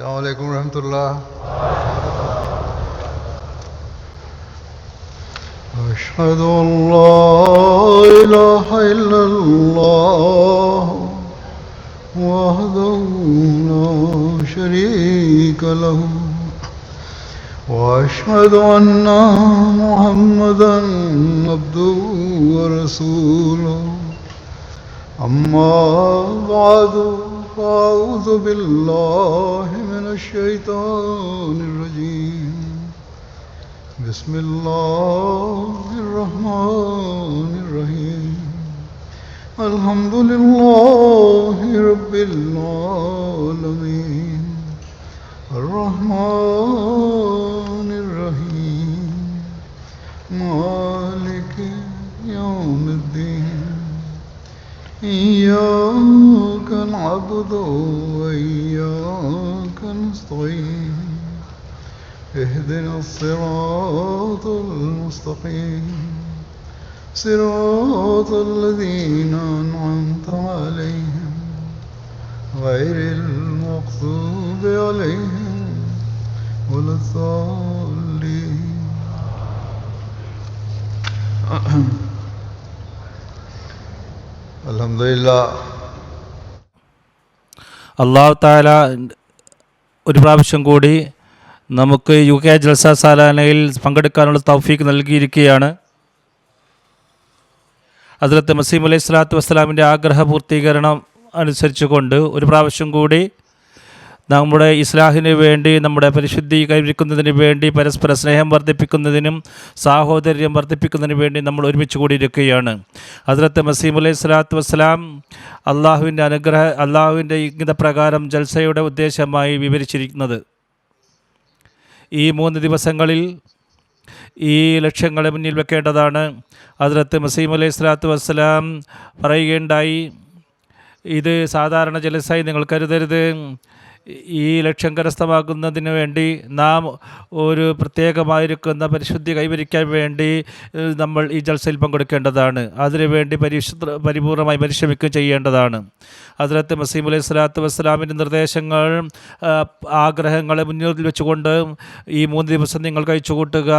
അസ്സലാമു അലൈക്കും വറഹ്മത്തുള്ളാഹി. അഷ്ഹദു അല്ലാ ഇലാഹ ഇല്ലല്ലാഹ് വഹ്ദഹു ലാ ശരീക ലഹു وأشهد أن محمدا عبده ورسوله أما بعد فأعوذ بالله من الشيطان الرجيم بسم الله الرحمن الرحيم الحمد لله رب العالمين الرحمن الرحيم مالك يوم الدين إياك نعبد وإياك نستعين اهدنا الصراط المستقيم صراط الذين أنعمت عليهم غير المغضوب عليهم ولا الضالين. അൽഹംദുലില്ലാ. അല്ലാഹു തആല ഒരു പ്രാവശ്യം കൂടി നമുക്ക് UK ജൽസ സാലാനയിൽ പങ്കെടുക്കാനുള്ള തൗഫീക്ക് നൽകിയിരിക്കുകയാണ്. ഹദ്റത്ത് മസീഹ് അലൈഹി സ്വലാത്തു വസ്സലാമിൻ്റെ ആഗ്രഹ പൂർത്തീകരണം അനുസരിച്ചുകൊണ്ട് ഒരു പ്രാവശ്യം കൂടി നമ്മുടെ ഇസ്ലാഹിന് വേണ്ടി, നമ്മുടെ പരിശുദ്ധി കൈവരിക്കുന്നതിന് വേണ്ടി, പരസ്പര സ്നേഹം വർദ്ധിപ്പിക്കുന്നതിനും സാഹോദര്യം വർദ്ധിപ്പിക്കുന്നതിന് വേണ്ടി നമ്മൾ ഒരുമിച്ച് കൂടിയിരിക്കുകയാണ്. ഹദ്റത്ത് മസീഹ് അലൈഹി സ്വലാത്തു വസ്സലാം അള്ളാഹുവിൻ്റെ ഇംഗിതപ്രകാരം ജൽസയുടെ ഉദ്ദേശമായി വിവരിച്ചിരിക്കുന്നത്. ഈ 3 ദിവസങ്ങളിൽ ഈ ലക്ഷ്യങ്ങളെ മുന്നിൽ വെക്കേണ്ടതാണ്. ഹദ്റത്ത് മസീഹ് അലൈഹി സ്വലാത്തു വസ്സലാം പറയുകയുണ്ടായി, ഇത് സാധാരണ ജലസായി നിങ്ങൾ കരുതരുത്. ഈ ലക്ഷ്യം കരസ്ഥമാക്കുന്നതിന് വേണ്ടി നാം ഒരു പ്രത്യേകമായിരിക്കുന്ന പരിശുദ്ധി കൈവരിക്കാൻ വേണ്ടി നമ്മൾ ഈ ജൽസയിൽ പങ്കെടുക്കേണ്ടതാണ്. അതിനുവേണ്ടി പരിപൂർണമായി പരിശ്രമിക്കുകയും ചെയ്യേണ്ടതാണ്. ഹദ്റത്ത് മസീഹ് അലൈഹി സ്വലാത്തു വസ്സലാമിൻ്റെ നിർദ്ദേശങ്ങൾ, ആഗ്രഹങ്ങളെ മുന്നിൽ വെച്ചുകൊണ്ട് ഈ 3 ദിവസം നിങ്ങൾ കഴിച്ചു കൂട്ടുക,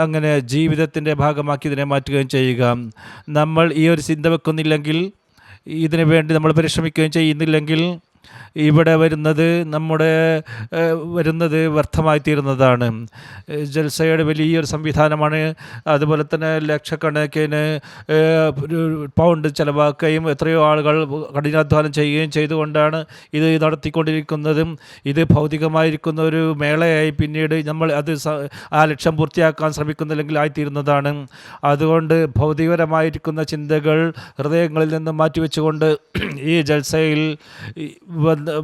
അങ്ങനെ ജീവിതത്തിൻ്റെ ഭാഗമാക്കി ഇതിനെ മാറ്റുകയും ചെയ്യുക. നമ്മൾ ഈ ഒരു ചിന്ത വെക്കുന്നില്ലെങ്കിൽ, ഇതിനു വേണ്ടി നമ്മൾ പരിശ്രമിക്കുകയും ചെയ്യുന്നില്ലെങ്കിൽ ഇവിടെ വരുന്നത് വ്യർത്ഥമായി തീരുന്നതാണ്. ജൽസയുടെ വലിയൊരു സംവിധാനമാണ്. അതുപോലെ തന്നെ ലക്ഷക്കണക്കിന് പൗണ്ട് ചിലവാക്കുകയും എത്രയോ ആളുകൾ കഠിനാധ്വാനം ചെയ്യുകയും ചെയ്തുകൊണ്ടാണ് ഇത് നടത്തിക്കൊണ്ടിരിക്കുന്നതും. ഇത് ഭൗതികമായിരിക്കുന്ന ഒരു മേളയായി പിന്നീട് നമ്മൾ ആ ലക്ഷ്യം പൂർത്തിയാക്കാൻ ശ്രമിക്കുന്നില്ലെങ്കിൽ ആയിത്തീരുന്നതാണ്. അതുകൊണ്ട് ഭൗതികപരമായിരിക്കുന്ന ചിന്തകൾ ഹൃദയങ്ങളിൽ നിന്ന് മാറ്റിവെച്ചുകൊണ്ട് ഈ ജൽസയിൽ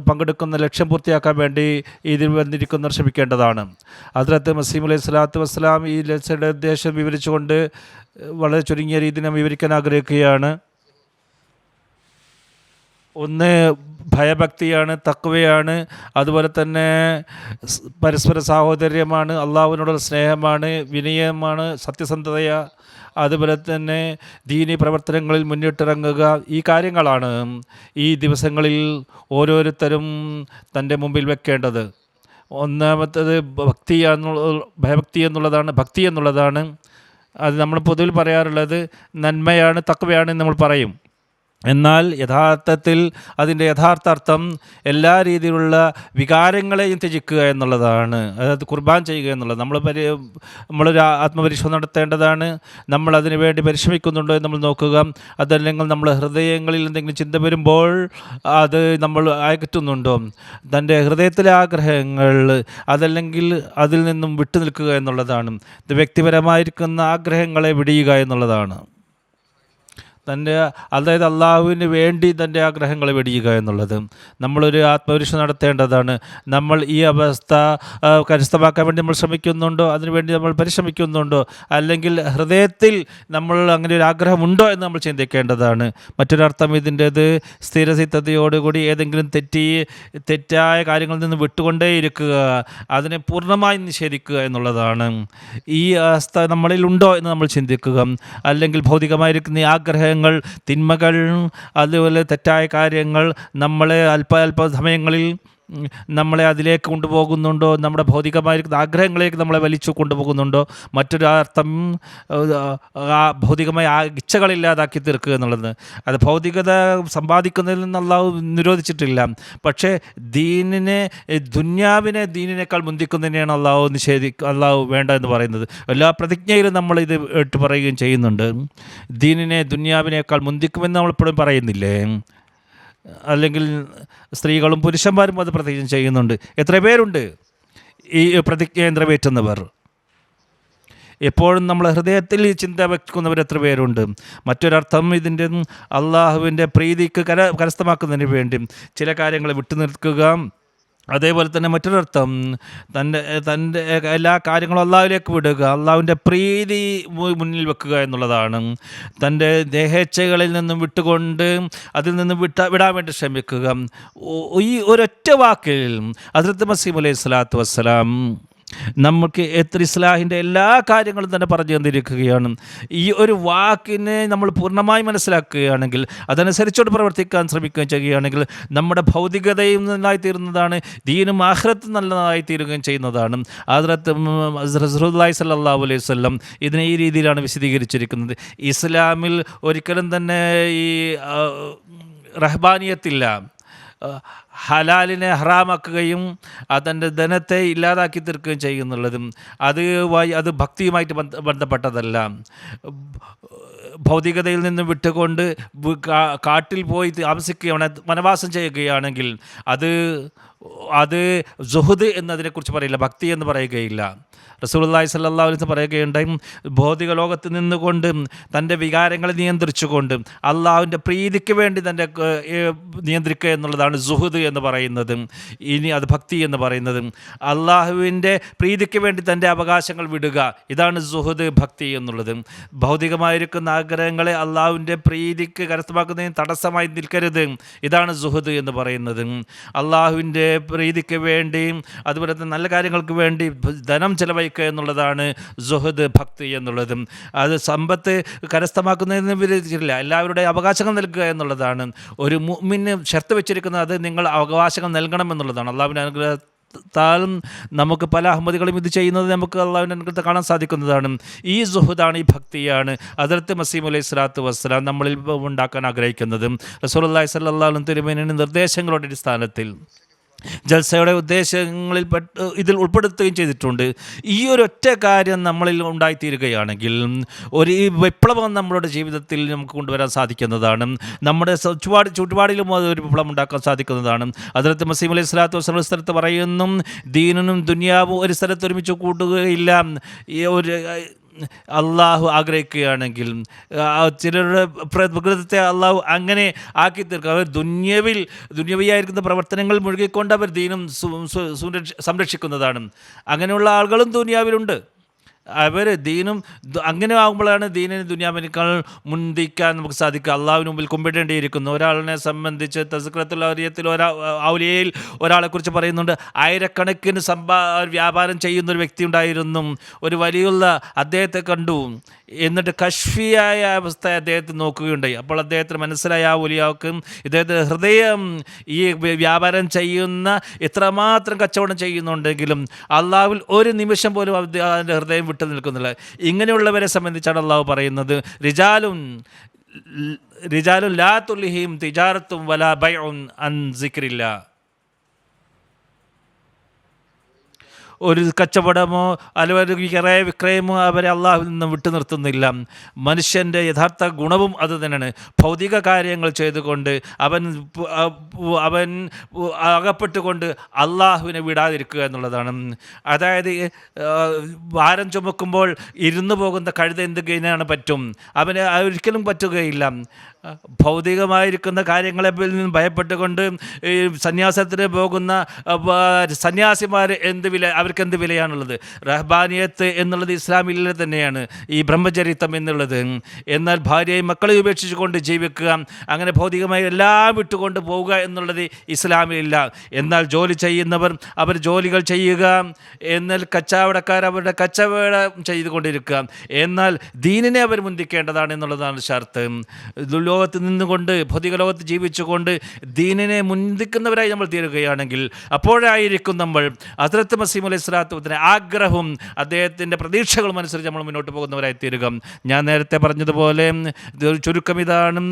പങ്കെടുക്കുന്ന ലക്ഷ്യം പൂർത്തിയാക്കാൻ വേണ്ടി ഇതിൽ വന്നിരിക്കുന്നവർ ശ്രമിക്കേണ്ടതാണ്. ഹദ്റത്ത് മസീഹ് അലൈഹി സ്വലാത്തു വസ്സലാം ഈ ജൽസയുടെ ഉദ്ദേശം വിവരിച്ചുകൊണ്ട് വളരെ ചുരുങ്ങിയ രീതിയിൽ ഞാൻ വിവരിക്കാൻ ആഗ്രഹിക്കുകയാണ്. ഒന്ന് ഭയഭക്തിയാണ്, തഖ്വയാണ്, അതുപോലെ തന്നെ പരസ്പര സാഹോദര്യമാണ്, അള്ളാഹുവിനോടുള്ള സ്നേഹമാണ്, വിനയമാണ്, സത്യസന്ധതയാണ്, അതുപോലെ തന്നെ ദീനി പ്രവർത്തനങ്ങളിൽ മുന്നിട്ടിറങ്ങുക. ഈ കാര്യങ്ങളാണ് ഈ ദിവസങ്ങളിൽ ഓരോരുത്തരും തൻ്റെ മുമ്പിൽ വെക്കേണ്ടത്. ഒന്നാമത്തേത് ഭയഭക്തി എന്നുള്ളതാണ്. അത് നമ്മൾ പൊതുവിൽ പറയാറുള്ളത് നന്മയാണ്, തഖ്വയാണ് എന്ന് നമ്മൾ പറയും. എന്നാൽ യഥാർത്ഥത്തിൽ അതിൻ്റെ യഥാർത്ഥ അർത്ഥം എല്ലാ വികാരങ്ങളെയും ത്യജിക്കുക എന്നുള്ളതാണ്. അതായത് കുർബാൻ ചെയ്യുക എന്നുള്ളത്. നമ്മളൊരു ആത്മപരിശോധന നടത്തേണ്ടതാണ്. നമ്മൾ അതിനു വേണ്ടി പരിശ്രമിക്കുന്നുണ്ടോ എന്ന് നമ്മൾ നോക്കുക. അതല്ലെങ്കിൽ നമ്മൾ ഹൃദയങ്ങളിൽ എന്തെങ്കിലും ചിന്ത വരുമ്പോൾ അത് നമ്മൾ അകറ്റുന്നുണ്ടോ, തൻ്റെ ഹൃദയത്തിലെ ആഗ്രഹങ്ങൾ അതല്ലെങ്കിൽ അതിൽ നിന്നും വിട്ടു നിൽക്കുക എന്നുള്ളതാണ്. ഇത് വ്യക്തിപരമായിരിക്കുന്ന ആഗ്രഹങ്ങളെ വിടിയുക എന്നുള്ളതാണ്. അതായത് അള്ളാഹുവിന് വേണ്ടി തൻ്റെ ആഗ്രഹങ്ങളെ വെടിയുക എന്നുള്ളത്. നമ്മളൊരു ആത്മപരീക്ഷ നടത്തേണ്ടതാണ്. നമ്മൾ ഈ അവസ്ഥ കരസ്ഥമാക്കാൻ വേണ്ടി നമ്മൾ ശ്രമിക്കുന്നുണ്ടോ, അതിനുവേണ്ടി നമ്മൾ പരിശ്രമിക്കുന്നുണ്ടോ, അല്ലെങ്കിൽ ഹൃദയത്തിൽ നമ്മൾ അങ്ങനെ ഒരു ആഗ്രഹമുണ്ടോ എന്ന് നമ്മൾ ചിന്തിക്കേണ്ടതാണ്. മറ്റൊരർത്ഥം ഇതിൻ്റേത് സ്ഥിരസിദ്ധതയോടുകൂടി ഏതെങ്കിലും തെറ്റായ കാര്യങ്ങളിൽ നിന്ന് വിട്ടുകൊണ്ടേയിരിക്കുക, അതിനെ പൂർണ്ണമായി നിഷേധിക്കുക എന്നുള്ളതാണ്. ഈ അവസ്ഥ നമ്മളിലുണ്ടോ എന്ന് നമ്മൾ ചിന്തിക്കുക. അല്ലെങ്കിൽ ഭൗതികമായിരിക്കുന്ന ഈ ആഗ്രഹങ്ങൾ, തിന്മകൾ, അതുപോലെ തെറ്റായ കാര്യങ്ങൾ നമ്മളെ അല്പ സമയങ്ങളിൽ നമ്മളെ അതിലേക്ക് കൊണ്ടുപോകുന്നുണ്ടോ, നമ്മുടെ ഭൗതികമായിരിക്കുന്ന ആഗ്രഹങ്ങളിലേക്ക് നമ്മളെ വലിച്ചു കൊണ്ടുപോകുന്നുണ്ടോ, മറ്റൊരു അർത്ഥം ആ ഭൗതികമായ ആ ഇച്ഛകളില്ലാതാക്കി തീർക്കുക എന്നുള്ളത്. അത് ഭൗതികത സമ്പാദിക്കുന്നതിൽ നിന്ന് അള്ളാഹു നിരോധിച്ചിട്ടില്ല. പക്ഷേ ദുന്യാവിനെ ദീനിനേക്കാൾ മുന്തിക്കുന്നതിനെയാണ് അള്ളാഹു വേണ്ട എന്ന് പറയുന്നത്. എല്ലാ പ്രതിജ്ഞയിലും നമ്മളിത് ഇട്ട് പറയുകയും ചെയ്യുന്നുണ്ട്. ദീനിനെ ദുന്യാവിനേക്കാൾ മുന്തിക്കുമെന്ന് നമ്മളെപ്പോഴും പറയുന്നില്ലേ? അല്ലെങ്കിൽ സ്ത്രീകളും പുരുഷന്മാരും അത് പ്രതിജ്ഞ ചെയ്യുന്നുണ്ട്. എത്ര പേരുണ്ട് ഈ പ്രതിജ്ഞ നിറവേറ്റുന്നവർ? എപ്പോഴും നമ്മൾ ഹൃദയത്തിൽ ഈ ചിന്ത വെക്കുന്നവർ എത്ര പേരുണ്ട്? മറ്റൊരർത്ഥം ഇതിൻ്റെ അള്ളാഹുവിൻ്റെ പ്രീതിക്ക് കരസ്ഥമാക്കുന്നതിന് വേണ്ടി ചില കാര്യങ്ങൾ വിട്ടുനിൽക്കുക. അതേപോലെ തന്നെ മറ്റൊരർത്ഥം തൻ്റെ എല്ലാ കാര്യങ്ങളും അള്ളാഹുവിലേക്ക് വിടുക, അള്ളാഹുവിൻ്റെ പ്രീതി മുന്നിൽ വെക്കുക എന്നുള്ളതാണ്. തൻ്റെ ദേഹേച്ഛകളിൽ നിന്നും വിട്ടുകൊണ്ട് അതിൽ നിന്നും വിടാൻ വേണ്ടി ശ്രമിക്കുക. ഈ ഒരൊറ്റ വാക്കിൽ ഹദ്റത്ത് മസീഹ് അലൈഹി സ്വലാത്തു വസ്സലാം നമുക്ക് ഇസ്ലാഹിൻ്റെ എല്ലാ കാര്യങ്ങളും തന്നെ പറഞ്ഞു തന്നിരിക്കുകയാണ്. ഈ ഒരു വാക്കിനെ നമ്മൾ പൂർണ്ണമായി മനസ്സിലാക്കുകയാണെങ്കിൽ, അതനുസരിച്ചോട് പ്രവർത്തിക്കാൻ ശ്രമിക്കുകയും ചെയ്യുകയാണെങ്കിൽ നമ്മുടെ ഭൗതികതയും നന്നായിത്തീരുന്നതാണ്, ദീനും ആഖിറത്തും നല്ലതായി തീരുകയും ചെയ്യുന്നതാണ്. ഹദ്റത്ത് റസൂലുള്ളാഹി സ്വല്ലല്ലാഹു അലൈഹി വസല്ലം ഇതിനെ ഈ രീതിയിലാണ് വിശദീകരിച്ചിരിക്കുന്നത്. ഇസ്ലാമിൽ ഒരിക്കലും തന്നെ ഈ റഹ്ബാനിയത്തില്ല. ഹലാലിനെ ഹറാമാക്കുകയും അതിൻ്റെ ധനത്തെ ഇല്ലാതാക്കി തീർക്കുകയും ചെയ്യുന്നുള്ളതും അത് ഭക്തിയുമായിട്ട് ബന്ധപ്പെട്ടതല്ല. ഭൗതികതയിൽ നിന്നും വിട്ടുകൊണ്ട് കാട്ടിൽ പോയി താമസിക്കുകയാണ്, വനവാസം ചെയ്യുകയാണെങ്കിൽ അത് സുഹദ് എന്നതിനെക്കുറിച്ച് പറയില്ല, ഭക്തി എന്ന് പറയുകയില്ല. റസൂലുള്ളാഹി സ്വല്ലല്ലാഹു അലൈഹി വസല്ലം പറയുകയുണ്ടായി, ഭൗതിക ലോകത്ത് നിന്നുകൊണ്ട് തൻ്റെ വികാരങ്ങളെ നിയന്ത്രിച്ചുകൊണ്ട് അള്ളാഹുവിൻ്റെ പ്രീതിക്ക് വേണ്ടി തൻ്റെ നിയന്ത്രിക്കുക എന്നുള്ളതാണ് സുഹദ് എന്ന് പറയുന്നത്. ഇനി അത് ഭക്തി എന്ന് പറയുന്നത് അള്ളാഹുവിൻ്റെ പ്രീതിക്ക് വേണ്ടി തൻ്റെ അവകാശങ്ങൾ വിടുക, ഇതാണ് സുഹദ്, ഭക്തി എന്നുള്ളത്. ഭൗതികമായിരിക്കുന്ന ആഗ്രഹങ്ങളെ അള്ളാഹുവിൻ്റെ പ്രീതിക്ക് കരസ്ഥമാക്കുന്നതിന് തടസ്സമായി നിൽക്കരുത്, ഇതാണ് സുഹദ് എന്ന് പറയുന്നത്. അള്ളാഹുവിൻ്റെ പ്രീതിക്ക് വേണ്ടി അതുപോലെ തന്നെ നല്ല കാര്യങ്ങൾക്ക് വേണ്ടി ധനം ചെലവഴിക്കുക എന്നുള്ളതാണ് സുഹദ്, ഭക്തി എന്നുള്ളത്. അത് സമ്പത്ത് കരസ്ഥമാക്കുന്നതിന് വിരോധിച്ചിട്ടില്ല, എല്ലാവരുടെയും അവകാശങ്ങൾ നൽകുക എന്നുള്ളതാണ്. ഒരു മുഅ്മിന് ഷർത്ത് വെച്ചിരിക്കുന്നത് അത് നിങ്ങൾ അവകാശങ്ങൾ നൽകണം എന്നുള്ളതാണ്. അള്ളാഹുവിൻ്റെ അനുഗ്രഹത്താലും നമുക്ക് പല അഹമ്മദികളും ഇത് ചെയ്യുന്നത് നമുക്ക് അള്ളാഹുവിൻ്റെ അനുഗ്രഹത്തെ കാണാൻ സാധിക്കുന്നതാണ്. ഈ സുഹദാണ്, ഈ ഭക്തിയാണ് ഹദ്റത്ത് മസീഹ് അലൈഹി സ്വലാത്തു വസ്സലാം നമ്മളിൽ ഉണ്ടാക്കാൻ ആഗ്രഹിക്കുന്നത്. റസൂലുള്ളാഹി സ്വല്ലല്ലാഹു അലൈഹി വസല്ലം തിരുമേനിയുടെ നിർദ്ദേശങ്ങളുടെ അടിസ്ഥാനത്തിൽ ജൽസയുടെ ഉദ്ദേശങ്ങളിൽ ഇതിൽ ഉൾപ്പെടുത്തുകയും ചെയ്തിട്ടുണ്ട്. ഈ ഒരൊറ്റ കാര്യം നമ്മളിൽ ഉണ്ടായിത്തീരുകയാണെങ്കിൽ ഒരു വിപ്ലവം നമ്മളുടെ ജീവിതത്തിൽ നമുക്ക് കൊണ്ടുവരാൻ സാധിക്കുന്നതാണ്. നമ്മുടെ ചുറ്റുപാടിലും ഒരു വിപ്ലവം ഉണ്ടാക്കാൻ സാധിക്കുന്നതാണ്. ഹദ്റത്ത് മസീഹ് അലൈഹി സ്വലാത്തു വസ്സലാം ഒരു സ്ഥലത്ത് പറയുന്നു, ദീനും ദുനിയാവും ഒരു സ്ഥലത്ത് ഒരുമിച്ച് കൂട്ടുകയില്ല. ഈ ഒരു അള്ളാഹു ആഗ്രഹിക്കുകയാണെങ്കിൽ ചിലരുടെ പ്രകൃതത്തെ അള്ളാഹു അങ്ങനെ ആക്കി തീർക്കുക. അവർ ദുന്യവിയായിരിക്കുന്ന പ്രവർത്തനങ്ങൾ മുഴുകിക്കൊണ്ട് അവർ ദീനും സംരക്ഷിക്കുന്നതാണ്. അങ്ങനെയുള്ള ആളുകളും ദുനിയാവിലുണ്ട്. അവർ ദീനും അങ്ങനെ ആകുമ്പോഴാണ് ദീനിന് ദുനിയാവിനേക്കാൾ മുന്തിക്കാൻ നമുക്ക് സാധിക്കുക. അള്ളാഹുവിന് മുമ്പിൽ കുമ്പിടേണ്ടിയിരിക്കുന്നു. ഒരാളിനെ സംബന്ധിച്ച് തസ്കിറത്തുൽ ഔലിയത്തിൽ ഔലിയയിൽ ഒരാളെക്കുറിച്ച് പറയുന്നുണ്ട്, ആയിരക്കണക്കിന് വ്യാപാരം ചെയ്യുന്നൊരു വ്യക്തി ഉണ്ടായിരുന്നു. ഒരു വലിയുള്ള അദ്ദേഹത്തെ കണ്ടു, എന്നിട്ട് കശ്ഫിയായ അവസ്ഥ അദ്ദേഹത്തെ നോക്കുകയുണ്ടായി. അപ്പോൾ അദ്ദേഹത്തിന് മനസ്സിലായ ആ വലിയാൾക്ക് ഇദ്ദേഹത്തിൻ്റെ ഹൃദയം ഈ വ്യാപാരം ചെയ്യുന്ന എത്രമാത്രം കച്ചവടം ചെയ്യുന്നുണ്ടെങ്കിലും അള്ളാഹുവിൽ ഒരു നിമിഷം പോലും അതിൻ്റെ ഹൃദയം വിട്ടു നിൽക്കുന്നില്ല. ഇങ്ങനെയുള്ളവരെ സംബന്ധിച്ചാണ് അള്ളാഹു പറയുന്നത്, റിജാലുൻ ലാ തുൽഹിഹിം തിജാറത്തും വലാ ബൈഉൻ അൻ സിക്രില്ലാ. ഒരു കച്ചവടമോ അല്ലെങ്കിൽ വിക്രയമോ അവരെ അള്ളാഹുവിൽ നിന്ന് വിട്ടു നിർത്തുന്നില്ല. മനുഷ്യൻ്റെ യഥാർത്ഥ ഗുണവും അത് തന്നെയാണ്. ഭൗതിക കാര്യങ്ങൾ ചെയ്തുകൊണ്ട് അവൻ അകപ്പെട്ടുകൊണ്ട് അള്ളാഹുവിനെ വിടാതിരിക്കുക എന്നുള്ളതാണ്. അതായത് ഭാരം ചുമക്കുമ്പോൾ ഇരുന്നു പോകുന്ന കഴുത എന്ത് കഴിഞ്ഞാണ് പറ്റും? അവന് ഒരിക്കലും പറ്റുകയില്ല. ഭൗതികമായിരിക്കുന്ന കാര്യങ്ങളെ നിന്ന് ഭയപ്പെട്ടുകൊണ്ട് ഈ സന്യാസത്തിന് പോകുന്ന സന്യാസിമാർ അവർക്ക് എന്ത് വിലയാണുള്ളത്? റഹ്ബാനിയത്ത് എന്നുള്ളത് ഇസ്ലാമിലെ തന്നെയാണ്, ഈ ബ്രഹ്മചരിത്വം എന്നുള്ളത്. എന്നാൽ ഭാര്യയും മക്കളെയും ഉപേക്ഷിച്ചുകൊണ്ട് ജീവിക്കുക, അങ്ങനെ ഭൗതികമായി എല്ലാം വിട്ടുകൊണ്ട് പോവുക എന്നുള്ളത് ഇസ്ലാമിലില്ല. എന്നാൽ ജോലി ചെയ്യുന്നവർ അവർ ജോലികൾ ചെയ്യുക, എന്നാൽ കച്ചവടക്കാർ അവരുടെ കച്ചവടം ചെയ്തുകൊണ്ടിരിക്കുക. എന്നാൽ ദീനിനെ അവർ മുന്തിക്കേണ്ടതാണ് എന്നുള്ളതാണ് ഷർത്ത്. ലോകത്ത് നിന്നുകൊണ്ട് ഭൗതിക ലോകത്ത് ജീവിച്ചുകൊണ്ട് ദീനിനെ മുൻനിൽക്കുന്നവരായി നമ്മൾ തീരുകയാണെങ്കിൽ അപ്പോഴായിരിക്കും നമ്മൾ ഹദ്റത്ത് മസീഹ് അലൈഹി സ്വലാത്തു വസ്സലാമിൻ്റെ ആഗ്രഹവും അദ്ദേഹത്തിൻ്റെ പ്രതീക്ഷകളും അനുസരിച്ച് നമ്മൾ മുന്നോട്ട് പോകുന്നവരായി തീരുക. ഞാൻ നേരത്തെ പറഞ്ഞതുപോലെ ചുരുക്കം ഇതാണ്,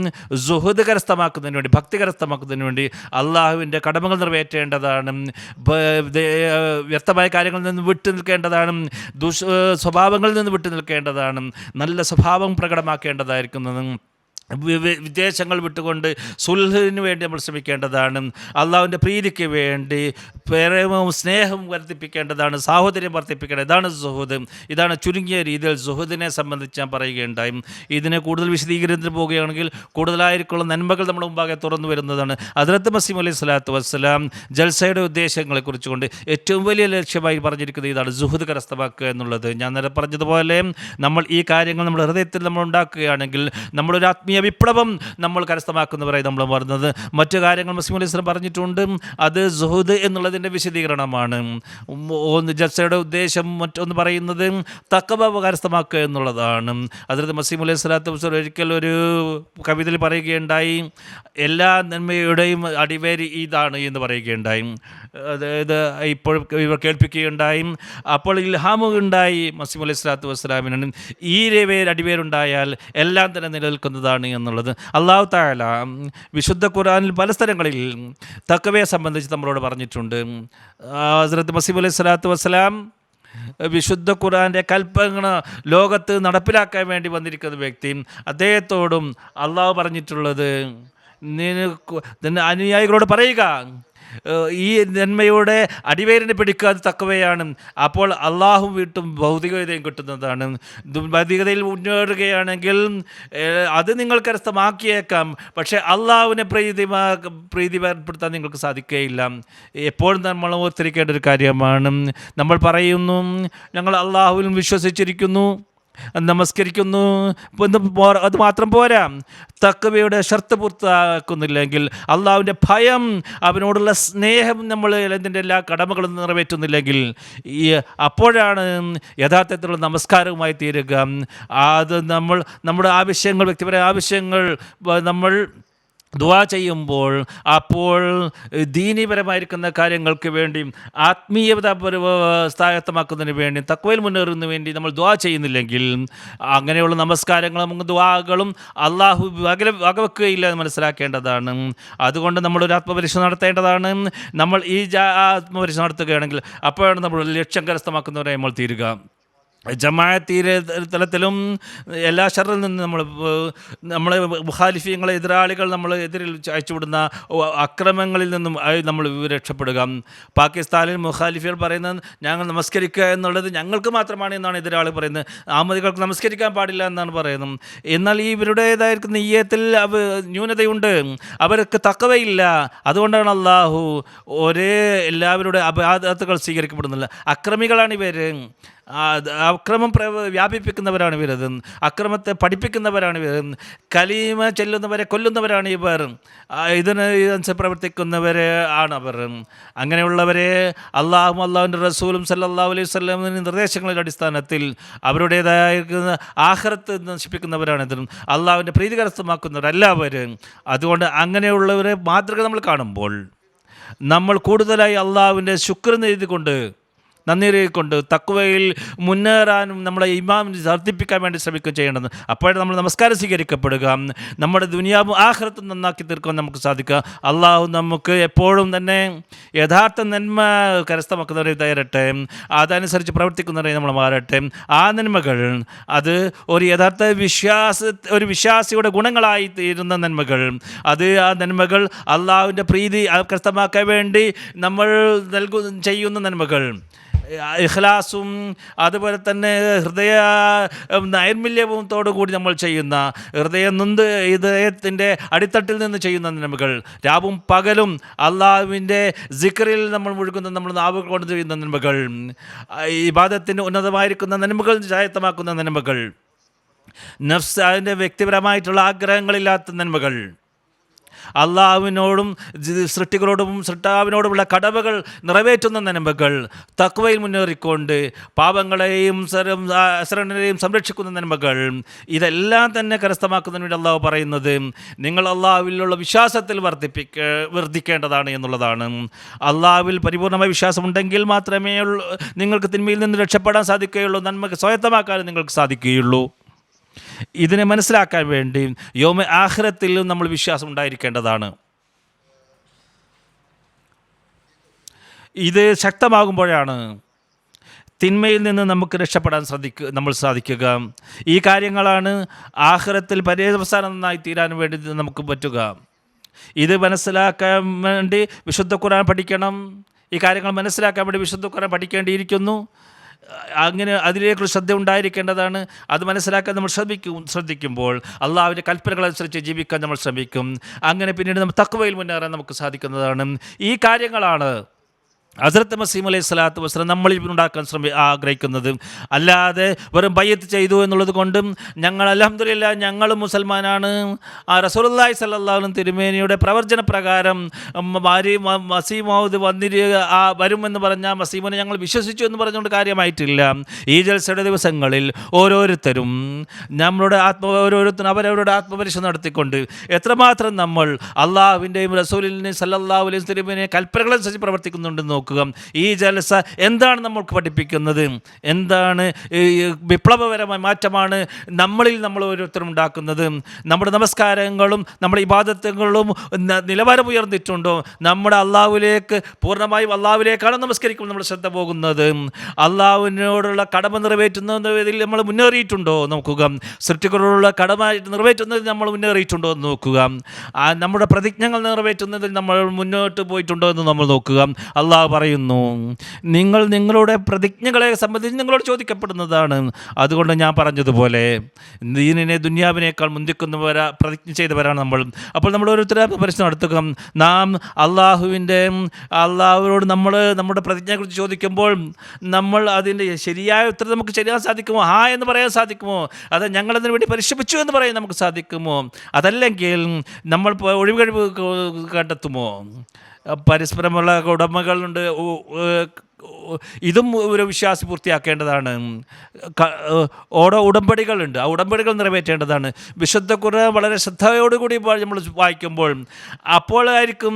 സുഹൃദ് കരസ്ഥമാക്കുന്നതിന് വേണ്ടി, ഭക്തി കരസ്ഥമാക്കുന്നതിന് വേണ്ടി അള്ളാഹുവിൻ്റെ കടമകൾ നിറവേറ്റേണ്ടതാണ്, വ്യക്തമായ കാര്യങ്ങളിൽ നിന്ന് വിട്ടു നിൽക്കേണ്ടതാണ്, സ്വഭാവങ്ങളിൽ നിന്ന് വിട്ടു നിൽക്കേണ്ടതാണ്, നല്ല സ്വഭാവം പ്രകടമാക്കേണ്ടതായിരിക്കുന്നത്, വിദേശങ്ങൾ വിട്ടുകൊണ്ട് സുൽഹിന് വേണ്ടി നമ്മൾ ശ്രമിക്കേണ്ടതാണ്, അള്ളാഹുവിൻ്റെ പ്രീതിക്ക് വേണ്ടി പ്രേമവും സ്നേഹവും വർദ്ധിപ്പിക്കേണ്ടതാണ്, സാഹോദര്യം വർദ്ധിപ്പിക്കേണ്ടത്. ഇതാണ് സുഹൃദ്. ഇതാണ് ചുരുങ്ങിയ രീതിയിൽ സുഹൃദിനെ സംബന്ധിച്ച് ഞാൻ പറയുകയുണ്ടായി. ഇതിനെ കൂടുതൽ വിശദീകരണത്തിന് പോവുകയാണെങ്കിൽ കൂടുതലായിരിക്കുള്ള നന്മകൾ നമ്മുടെ മുമ്പാകെ തുറന്നു വരുന്നതാണ്. ഹദ്റത്ത് മസീഹ് അലൈഹി സ്വലാത്തു വസ്സലാം ജൽസയുടെ ഉദ്ദേശങ്ങളെക്കുറിച്ച് കൊണ്ട് ഏറ്റവും വലിയ ലക്ഷ്യമായി പറഞ്ഞിരിക്കുന്നത് ഇതാണ്, സുഹൃദ് കരസ്ഥമാക്കുക എന്നുള്ളത്. ഞാൻ നേരെ പറഞ്ഞതുപോലെ നമ്മൾ ഈ കാര്യങ്ങൾ നമ്മുടെ ഹൃദയത്തിൽ നമ്മൾ ഉണ്ടാക്കുകയാണെങ്കിൽ നമ്മളൊരു ആത്മീയ വിപ്ലവം നമ്മൾ കരസ്ഥമാക്കുന്നവരായി നമ്മൾ വരുന്നത്. മറ്റു കാര്യങ്ങൾ മസീഹ് അലൈഹി സ്വലാം പറഞ്ഞിട്ടുണ്ട്, അത് സുഹൃദ് എന്നുള്ളതിൻ്റെ വിശദീകരണമാണ്. ജൽസയുടെ ഉദ്ദേശം മറ്റൊന്ന് പറയുന്നത് തഖ്വ കരസ്ഥമാക്കുക എന്നുള്ളതാണ്. ഹദ്റത്ത് മസീഹ് അലൈഹി സ്വലാത്തു വസ്സലാം ഒരിക്കൽ ഒരു കവിതയിൽ പറയുകയുണ്ടായി, എല്ലാ നന്മയുടെയും അടിവേര് ഇതാണ് എന്ന് പറയുകയുണ്ടായി. അതായത് ഇപ്പോൾ ഇവർ കേൾപ്പിക്കുകയുണ്ടായി. അപ്പോൾ ഇൽഹാമ് ഉണ്ടായി മസീഹ് അലൈഹി സ്വലാത്തു വസ്സലാമിന്, ഈ അടിവേരുണ്ടായാൽ എല്ലാം തന്നെ നിലനിൽക്കുന്നതാണ് എന്നുള്ളത്. അല്ലാഹു തആല വിശുദ്ധ ഖുർആനിൽ പല സ്ഥലങ്ങളിൽ തഖ്വയെ സംബന്ധിച്ച് നമ്മളോട് പറഞ്ഞിട്ടുണ്ട്. ഹദ്റത്ത് മസീഹ് അലൈഹി സ്വലാത്തു വസ്സലാം വിശുദ്ധ ഖുർആൻ്റെ കൽപ്പന ലോകത്ത് നടപ്പിലാക്കാൻ വേണ്ടി വന്നിരിക്കുന്ന വ്യക്തി, അദ്ദേഹത്തോടും അള്ളാഹു പറഞ്ഞിട്ടുള്ളത്, നിന്റെ അനുയായികളോട് പറയുക, ഈ നന്മയുടെ അടിവേരിനെ പിടിക്കാതെ തക്കവയാണ്. അപ്പോൾ അള്ളാഹു വീട്ടും ഭൗതികതയും കിട്ടുന്നതാണ്. ഭൗതികതയിൽ മുന്നേറുകയാണെങ്കിൽ അത് നിങ്ങൾ കരസ്ഥമാക്കിയേക്കാം, പക്ഷേ അള്ളാഹുവിനെ പ്രീതിപ്പെടുത്താൻ നിങ്ങൾക്ക് സാധിക്കുകയില്ല. എപ്പോഴും നമ്മൾ ഓർത്തിരിക്കേണ്ട ഒരു കാര്യമാണ്, നമ്മൾ പറയുന്നു ഞങ്ങൾ അള്ളാഹുവിൽ വിശ്വസിച്ചിരിക്കുന്നു, നമസ്കരിക്കുന്നു, അത് മാത്രം പോരാ, തഖ്വയുടെ ഷർത്ത് പൂർത്തിയാക്കുന്നില്ലെങ്കിൽ, അള്ളാഹുവിൻ്റെ ഭയം, അവനോടുള്ള സ്നേഹം, നമ്മൾ ഇതിൻ്റെ എല്ലാ കടമകളും നിറവേറ്റുന്നില്ലെങ്കിൽ അപ്പോഴാണ് യഥാർത്ഥത്തിലുള്ള നമസ്കാരവുമായി തീരുക. അത് നമ്മുടെ ആവശ്യങ്ങൾ, വ്യക്തിപരമായ ആവശ്യങ്ങൾ നമ്മൾ ദുആ ചെയ്യുമ്പോൾ, അപ്പോൾ ദീനീപരമായിരിക്കുന്ന കാര്യങ്ങൾക്ക് വേണ്ടിയും ആത്മീയത സ്ഥായത്തമാക്കുന്നതിന് വേണ്ടിയും തഖ്വയിൽ മുന്നേറുന്നതിന് വേണ്ടി നമ്മൾ ദുആ ചെയ്യുന്നില്ലെങ്കിൽ അങ്ങനെയുള്ള നമസ്കാരങ്ങളും ദുആകളും അള്ളാഹു വകവെക്കുകയില്ല എന്ന് മനസ്സിലാക്കേണ്ടതാണ്. അതുകൊണ്ട് നമ്മളൊരു ആത്മപരീക്ഷ നടത്തേണ്ടതാണ്. നമ്മൾ ഈ ആത്മപരീക്ഷ നടത്തുകയാണെങ്കിൽ അപ്പോഴാണ് നമ്മൾ ലക്ഷ്യം കരസ്ഥമാക്കുന്നവരെ നമ്മൾ തീരുക. ജമാഅത്ത് തലത്തിലും എല്ലാ ഷർറിൽ നിന്ന് നമ്മളെ മുഖാലിഫീങ്ങളെ, എതിരാളികൾ നമ്മൾ എതിരിൽ അയച്ചുവിടുന്ന അക്രമങ്ങളിൽ നിന്നും നമ്മൾ രക്ഷപ്പെടുക. പാകിസ്ഥാനിൽ മുഖാലിഫികൾ പറയുന്നത് ഞങ്ങൾ നമസ്കരിക്കുക എന്നുള്ളത് ഞങ്ങൾക്ക് മാത്രമാണ് എന്നാണ് എതിരാളി പറയുന്നത്. ആമദികൾക്ക് നമസ്കരിക്കാൻ പാടില്ല എന്നാണ് പറയുന്നത്. എന്നാൽ ഇവരുടേതായിരിക്കുന്ന നിയ്യത്തിൽ ന്യൂനതയുണ്ട്, അവർക്ക് തഖ്വയില്ല. അതുകൊണ്ടാണ് അള്ളാഹു എല്ലാവരുടെ അബാദത്തുകൾ സ്വീകരിക്കപ്പെടുന്നില്ല. അക്രമികളാണ് ഇവർ, അക്രമം വ്യാപിപ്പിക്കുന്നവരാണ് ഇവരത്, അക്രമത്തെ പഠിപ്പിക്കുന്നവരാണ് ഇവർ, കലീമ ചെല്ലുന്നവരെ കൊല്ലുന്നവരാണ് ഇവർ, ഇതിനനുസരിച്ച് പ്രവർത്തിക്കുന്നവരെ ആണ് അവർ. അങ്ങനെയുള്ളവരെ അള്ളാഹും അള്ളാഹുവിൻ്റെ റസൂലും സല്ലല്ലാഹു അലൈഹി വസല്ലമിൻ്റെ നിർദ്ദേശങ്ങളുടെ അടിസ്ഥാനത്തിൽ അവരുടേതായ ആഖിറത്ത് നശിപ്പിക്കുന്നവരാണ് ഇത്, അള്ളാഹുവിൻ്റെ പ്രീതി കരസ്ഥമാക്കുന്നവരെല്ലാവരും. അതുകൊണ്ട് അങ്ങനെയുള്ളവരെ മാതൃക നമ്മൾ കാണുമ്പോൾ നമ്മൾ കൂടുതലായി അള്ളാഹുവിൻ്റെ ശുക്ർ നെയ്തുകൊണ്ട്, നന്ദികൊണ്ട് തഖ്വയിൽ മുന്നേറാനും നമ്മളെ ഈമാനിനെ വർദ്ധിപ്പിക്കാൻ വേണ്ടി ശ്രമിക്കുകയും ചെയ്യേണ്ടത്. അപ്പോഴാണ് നമ്മൾ നമസ്കാരം സ്വീകരിക്കപ്പെടുക, നമ്മുടെ ദുനിയാവും ആഖിറത്തും നന്നാക്കി തീർക്കാൻ നമുക്ക് സാധിക്കുക. അള്ളാഹു നമുക്ക് എപ്പോഴും തന്നെ യഥാർത്ഥ നന്മ കരസ്ഥമാക്കുന്നവരെ തയ്യാറട്ടെ, അതനുസരിച്ച് പ്രവർത്തിക്കുന്നവരെ നമ്മൾ മാറട്ടെ. ആ നന്മകൾ അത് ഒരു യഥാർത്ഥ ഒരു വിശ്വാസിയുടെ ഗുണങ്ങളായി തീരുന്ന നന്മകൾ, ആ നന്മകൾ അള്ളാഹുവിൻ്റെ പ്രീതി കരസ്ഥമാക്കാൻ വേണ്ടി നമ്മൾ ചെയ്യുന്ന നന്മകൾ, ഇഖ്ലാസും അതുപോലെ തന്നെ ഹൃദയ നൈർമല്യത്തോടു കൂടി നമ്മൾ ചെയ്യുന്ന, ഹൃദയത്തിൻ്റെ അടിത്തട്ടിൽ നിന്ന് ചെയ്യുന്ന നന്മകൾ, രാവും പകലും അള്ളാഹുവിൻ്റെ സിക്റിൽ നമ്മൾ മുഴുകുന്ന, നമ്മൾ നാവുകൾ കൊണ്ട് ചെയ്യുന്ന നന്മകൾ, ഇബാദത്തിൻ്റെ ഉന്നതമായിരിക്കുന്ന നന്മകൾ സ്വായത്തമാക്കുന്ന നന്മകൾ, നഫ്സ് അതിൻ്റെ വ്യക്തിപരമായിട്ടുള്ള ആഗ്രഹങ്ങളില്ലാത്ത നന്മകൾ, അള്ളാഹുവിനോടും സൃഷ്ടികളോടും സൃഷ്ടാവിനോടുമുള്ള കടമകൾ നിറവേറ്റുന്ന നന്മകൾ, തഖ്വയിൽ മുന്നേറിക്കൊണ്ട് പാപങ്ങളെയും അസരണരെയും സംരക്ഷിക്കുന്ന നന്മകൾ, ഇതെല്ലാം തന്നെ കരസ്ഥമാക്കുന്നതിന് വേണ്ടി അള്ളാഹു പറയുന്നത് നിങ്ങൾ അള്ളാഹുവിലുള്ള വിശ്വാസത്തിൽ വർദ്ധിക്കേണ്ടതാണ് എന്നുള്ളതാണ്. അള്ളാഹുവിൽ പരിപൂർണമായ വിശ്വാസമുണ്ടെങ്കിൽ മാത്രമേ നിങ്ങൾക്ക് തിന്മയിൽ നിന്ന് രക്ഷപ്പെടാൻ സാധിക്കുകയുള്ളൂ, നന്മ സ്വായത്തമാക്കാൻ നിങ്ങൾക്ക് സാധിക്കുകയുള്ളൂ. ഇതിനെ മനസ്സിലാക്കാൻ വേണ്ടി യൗമ ആഖിറത്തിൽ നമ്മൾ വിശ്വാസം ഉണ്ടായിരിക്കേണ്ടതാണ്. ഇത് ശക്തമാകുമ്പോഴാണ് തിന്മയിൽ നിന്ന് നമുക്ക് രക്ഷപ്പെടാൻ നമ്മൾ സാധിക്കുക. ഈ കാര്യങ്ങളാണ് ആഖിറത്തിൽ പര്യവസാനം നന്നായി തീരാൻ വേണ്ടി നമുക്ക് പറ്റുക. ഇത് മനസ്സിലാക്കാൻ വേണ്ടി വിശുദ്ധ ഖുർആൻ പഠിക്കണം. ഈ കാര്യങ്ങൾ മനസ്സിലാക്കാൻ വേണ്ടി വിശുദ്ധ ഖുർആൻ പഠിക്കേണ്ടിയിരിക്കുന്നു. അങ്ങനെ അതിലേക്കുള്ള ശ്രദ്ധ ഉണ്ടായിരിക്കേണ്ടതാണ്. അത് മനസ്സിലാക്കാൻ നമ്മൾ ശ്രദ്ധിക്കുമ്പോൾ അള്ളാഹുവിൻ്റെ കൽപ്പനകളനുസരിച്ച് ജീവിക്കാൻ നമ്മൾ ശ്രമിക്കും. അങ്ങനെ പിന്നീട് നമ്മൾ തഖ്വയിൽ മുന്നേറാൻ നമുക്ക് സാധിക്കുന്നതാണ്. ഈ കാര്യങ്ങളാണ് ഹസ്രത്ത് മസീഹ് അലൈഹി സ്വലാത്തു വസ്സലാം നമ്മളിൽ ഉണ്ടാക്കാൻ ആഗ്രഹിക്കുന്നത്. അല്ലാതെ വെറും ബയ്യത്ത് ചെയ്തു എന്നുള്ളത് കൊണ്ടും ഞങ്ങൾ അൽഹംദുലില്ലാ ഞങ്ങൾ മുസൽമാനാണ്, റസൂലുള്ളാഹി സ്വല്ലല്ലാഹു അലൈഹി തിരുമേനിയുടെ പ്രവർത്തന പ്രകാരം മസീഹ് മൗഊദ് വരുമെന്ന് പറഞ്ഞ മസീഹിനെ ഞങ്ങൾ വിശ്വസിച്ചു എന്ന് പറഞ്ഞുകൊണ്ട് കാര്യമായിട്ടില്ല. ഈ ജൽസയുടെ ദിവസങ്ങളിൽ ഓരോരുത്തരും ഓരോരുത്തരും അവരവരുടെ ആത്മപരിശോധന നടത്തിക്കൊണ്ട് എത്രമാത്രം നമ്മൾ അള്ളാഹുവിൻ്റെയും റസൂലിൻ്റെയും സല്ലല്ലാഹു അലൈഹി തിരുമേനിയുടെ കൽപ്പനകളനുസരിച്ച് പ്രവർത്തിക്കുന്നുണ്ടെന്ന് നോക്കുക. ഈ ജൽസ എന്താണ് നമ്മൾക്ക് പഠിപ്പിക്കുന്നത്? എന്താണ് വിപ്ലവപരമായ മാറ്റമാണ് നമ്മൾ ഓരോരുത്തരും ഉണ്ടാക്കുന്നത്? നമ്മുടെ നമസ്കാരങ്ങളും നമ്മുടെ ഇബാദത്തുകളും നിലവാരം ഉയർന്നിട്ടുണ്ടോ? നമ്മുടെ അള്ളാഹുവിലേക്ക് പൂർണ്ണമായും അള്ളാഹുവിലേക്കാണ് നമസ്കരിക്കുമ്പോൾ നമ്മൾ ശ്രദ്ധ പോകുന്നത്. അള്ളാഹുവിനോടുള്ള കടമ നിറവേറ്റുന്നതിൽ നമ്മൾ മുന്നേറിയിട്ടുണ്ടോ നോക്കുക. സൃഷ്ടികളോടുള്ള കടമ നിറവേറ്റുന്നതിൽ നമ്മൾ മുന്നേറിയിട്ടുണ്ടോ എന്ന് നോക്കുക. നമ്മുടെ പ്രതിജ്ഞകൾ നിറവേറ്റുന്നതിൽ നമ്മൾ മുന്നോട്ട് പോയിട്ടുണ്ടോ എന്ന് നമ്മൾ നോക്കുക. അള്ളാഹു പറയുന്നു, നിങ്ങൾ നിങ്ങളുടെ പ്രതിജ്ഞകളെ സംബന്ധിച്ച് നിങ്ങളോട് ചോദിക്കപ്പെടുന്നതാണ്. അതുകൊണ്ട് ഞാൻ പറഞ്ഞതുപോലെ ദീനിനെ ദുനിയാവിനേക്കാൾ പ്രതിജ്ഞ ചെയ്തവരാണ് നമ്മൾ. അപ്പോൾ നമ്മൾ ഓരോരുത്തരും പരിശോധന നടത്തുക. നാം അള്ളാഹുവിനോട് നമ്മുടെ പ്രതിജ്ഞയെക്കുറിച്ച് ചോദിക്കുമ്പോൾ നമ്മൾ അതിൻ്റെ ശരിയായ ഉത്തരം നമുക്ക് ചെയ്യാൻ സാധിക്കുമോ? എന്ന് പറയാൻ സാധിക്കുമോ? അത് ഞങ്ങളതിനു വേണ്ടി പരിശ്രമിച്ചു എന്ന് പറയാൻ നമുക്ക് സാധിക്കുമോ? അതല്ലെങ്കിൽ നമ്മൾ ഒഴിവുകഴിവ് കണ്ടെത്തുമോ? പരസ്പരമുള്ള ഉടമകളുണ്ട്. ഇതും ഒരു വിശ്വാസി പൂർത്തിയാക്കേണ്ടതാണ്. ഉടമ്പടികളുണ്ട്, ആ ഉടമ്പടികൾ നിറവേറ്റേണ്ടതാണ്. വിശുദ്ധ ഖുർആൻ വളരെ ശ്രദ്ധയോടുകൂടി നമ്മൾ വായിക്കുമ്പോൾ അപ്പോഴായിരിക്കും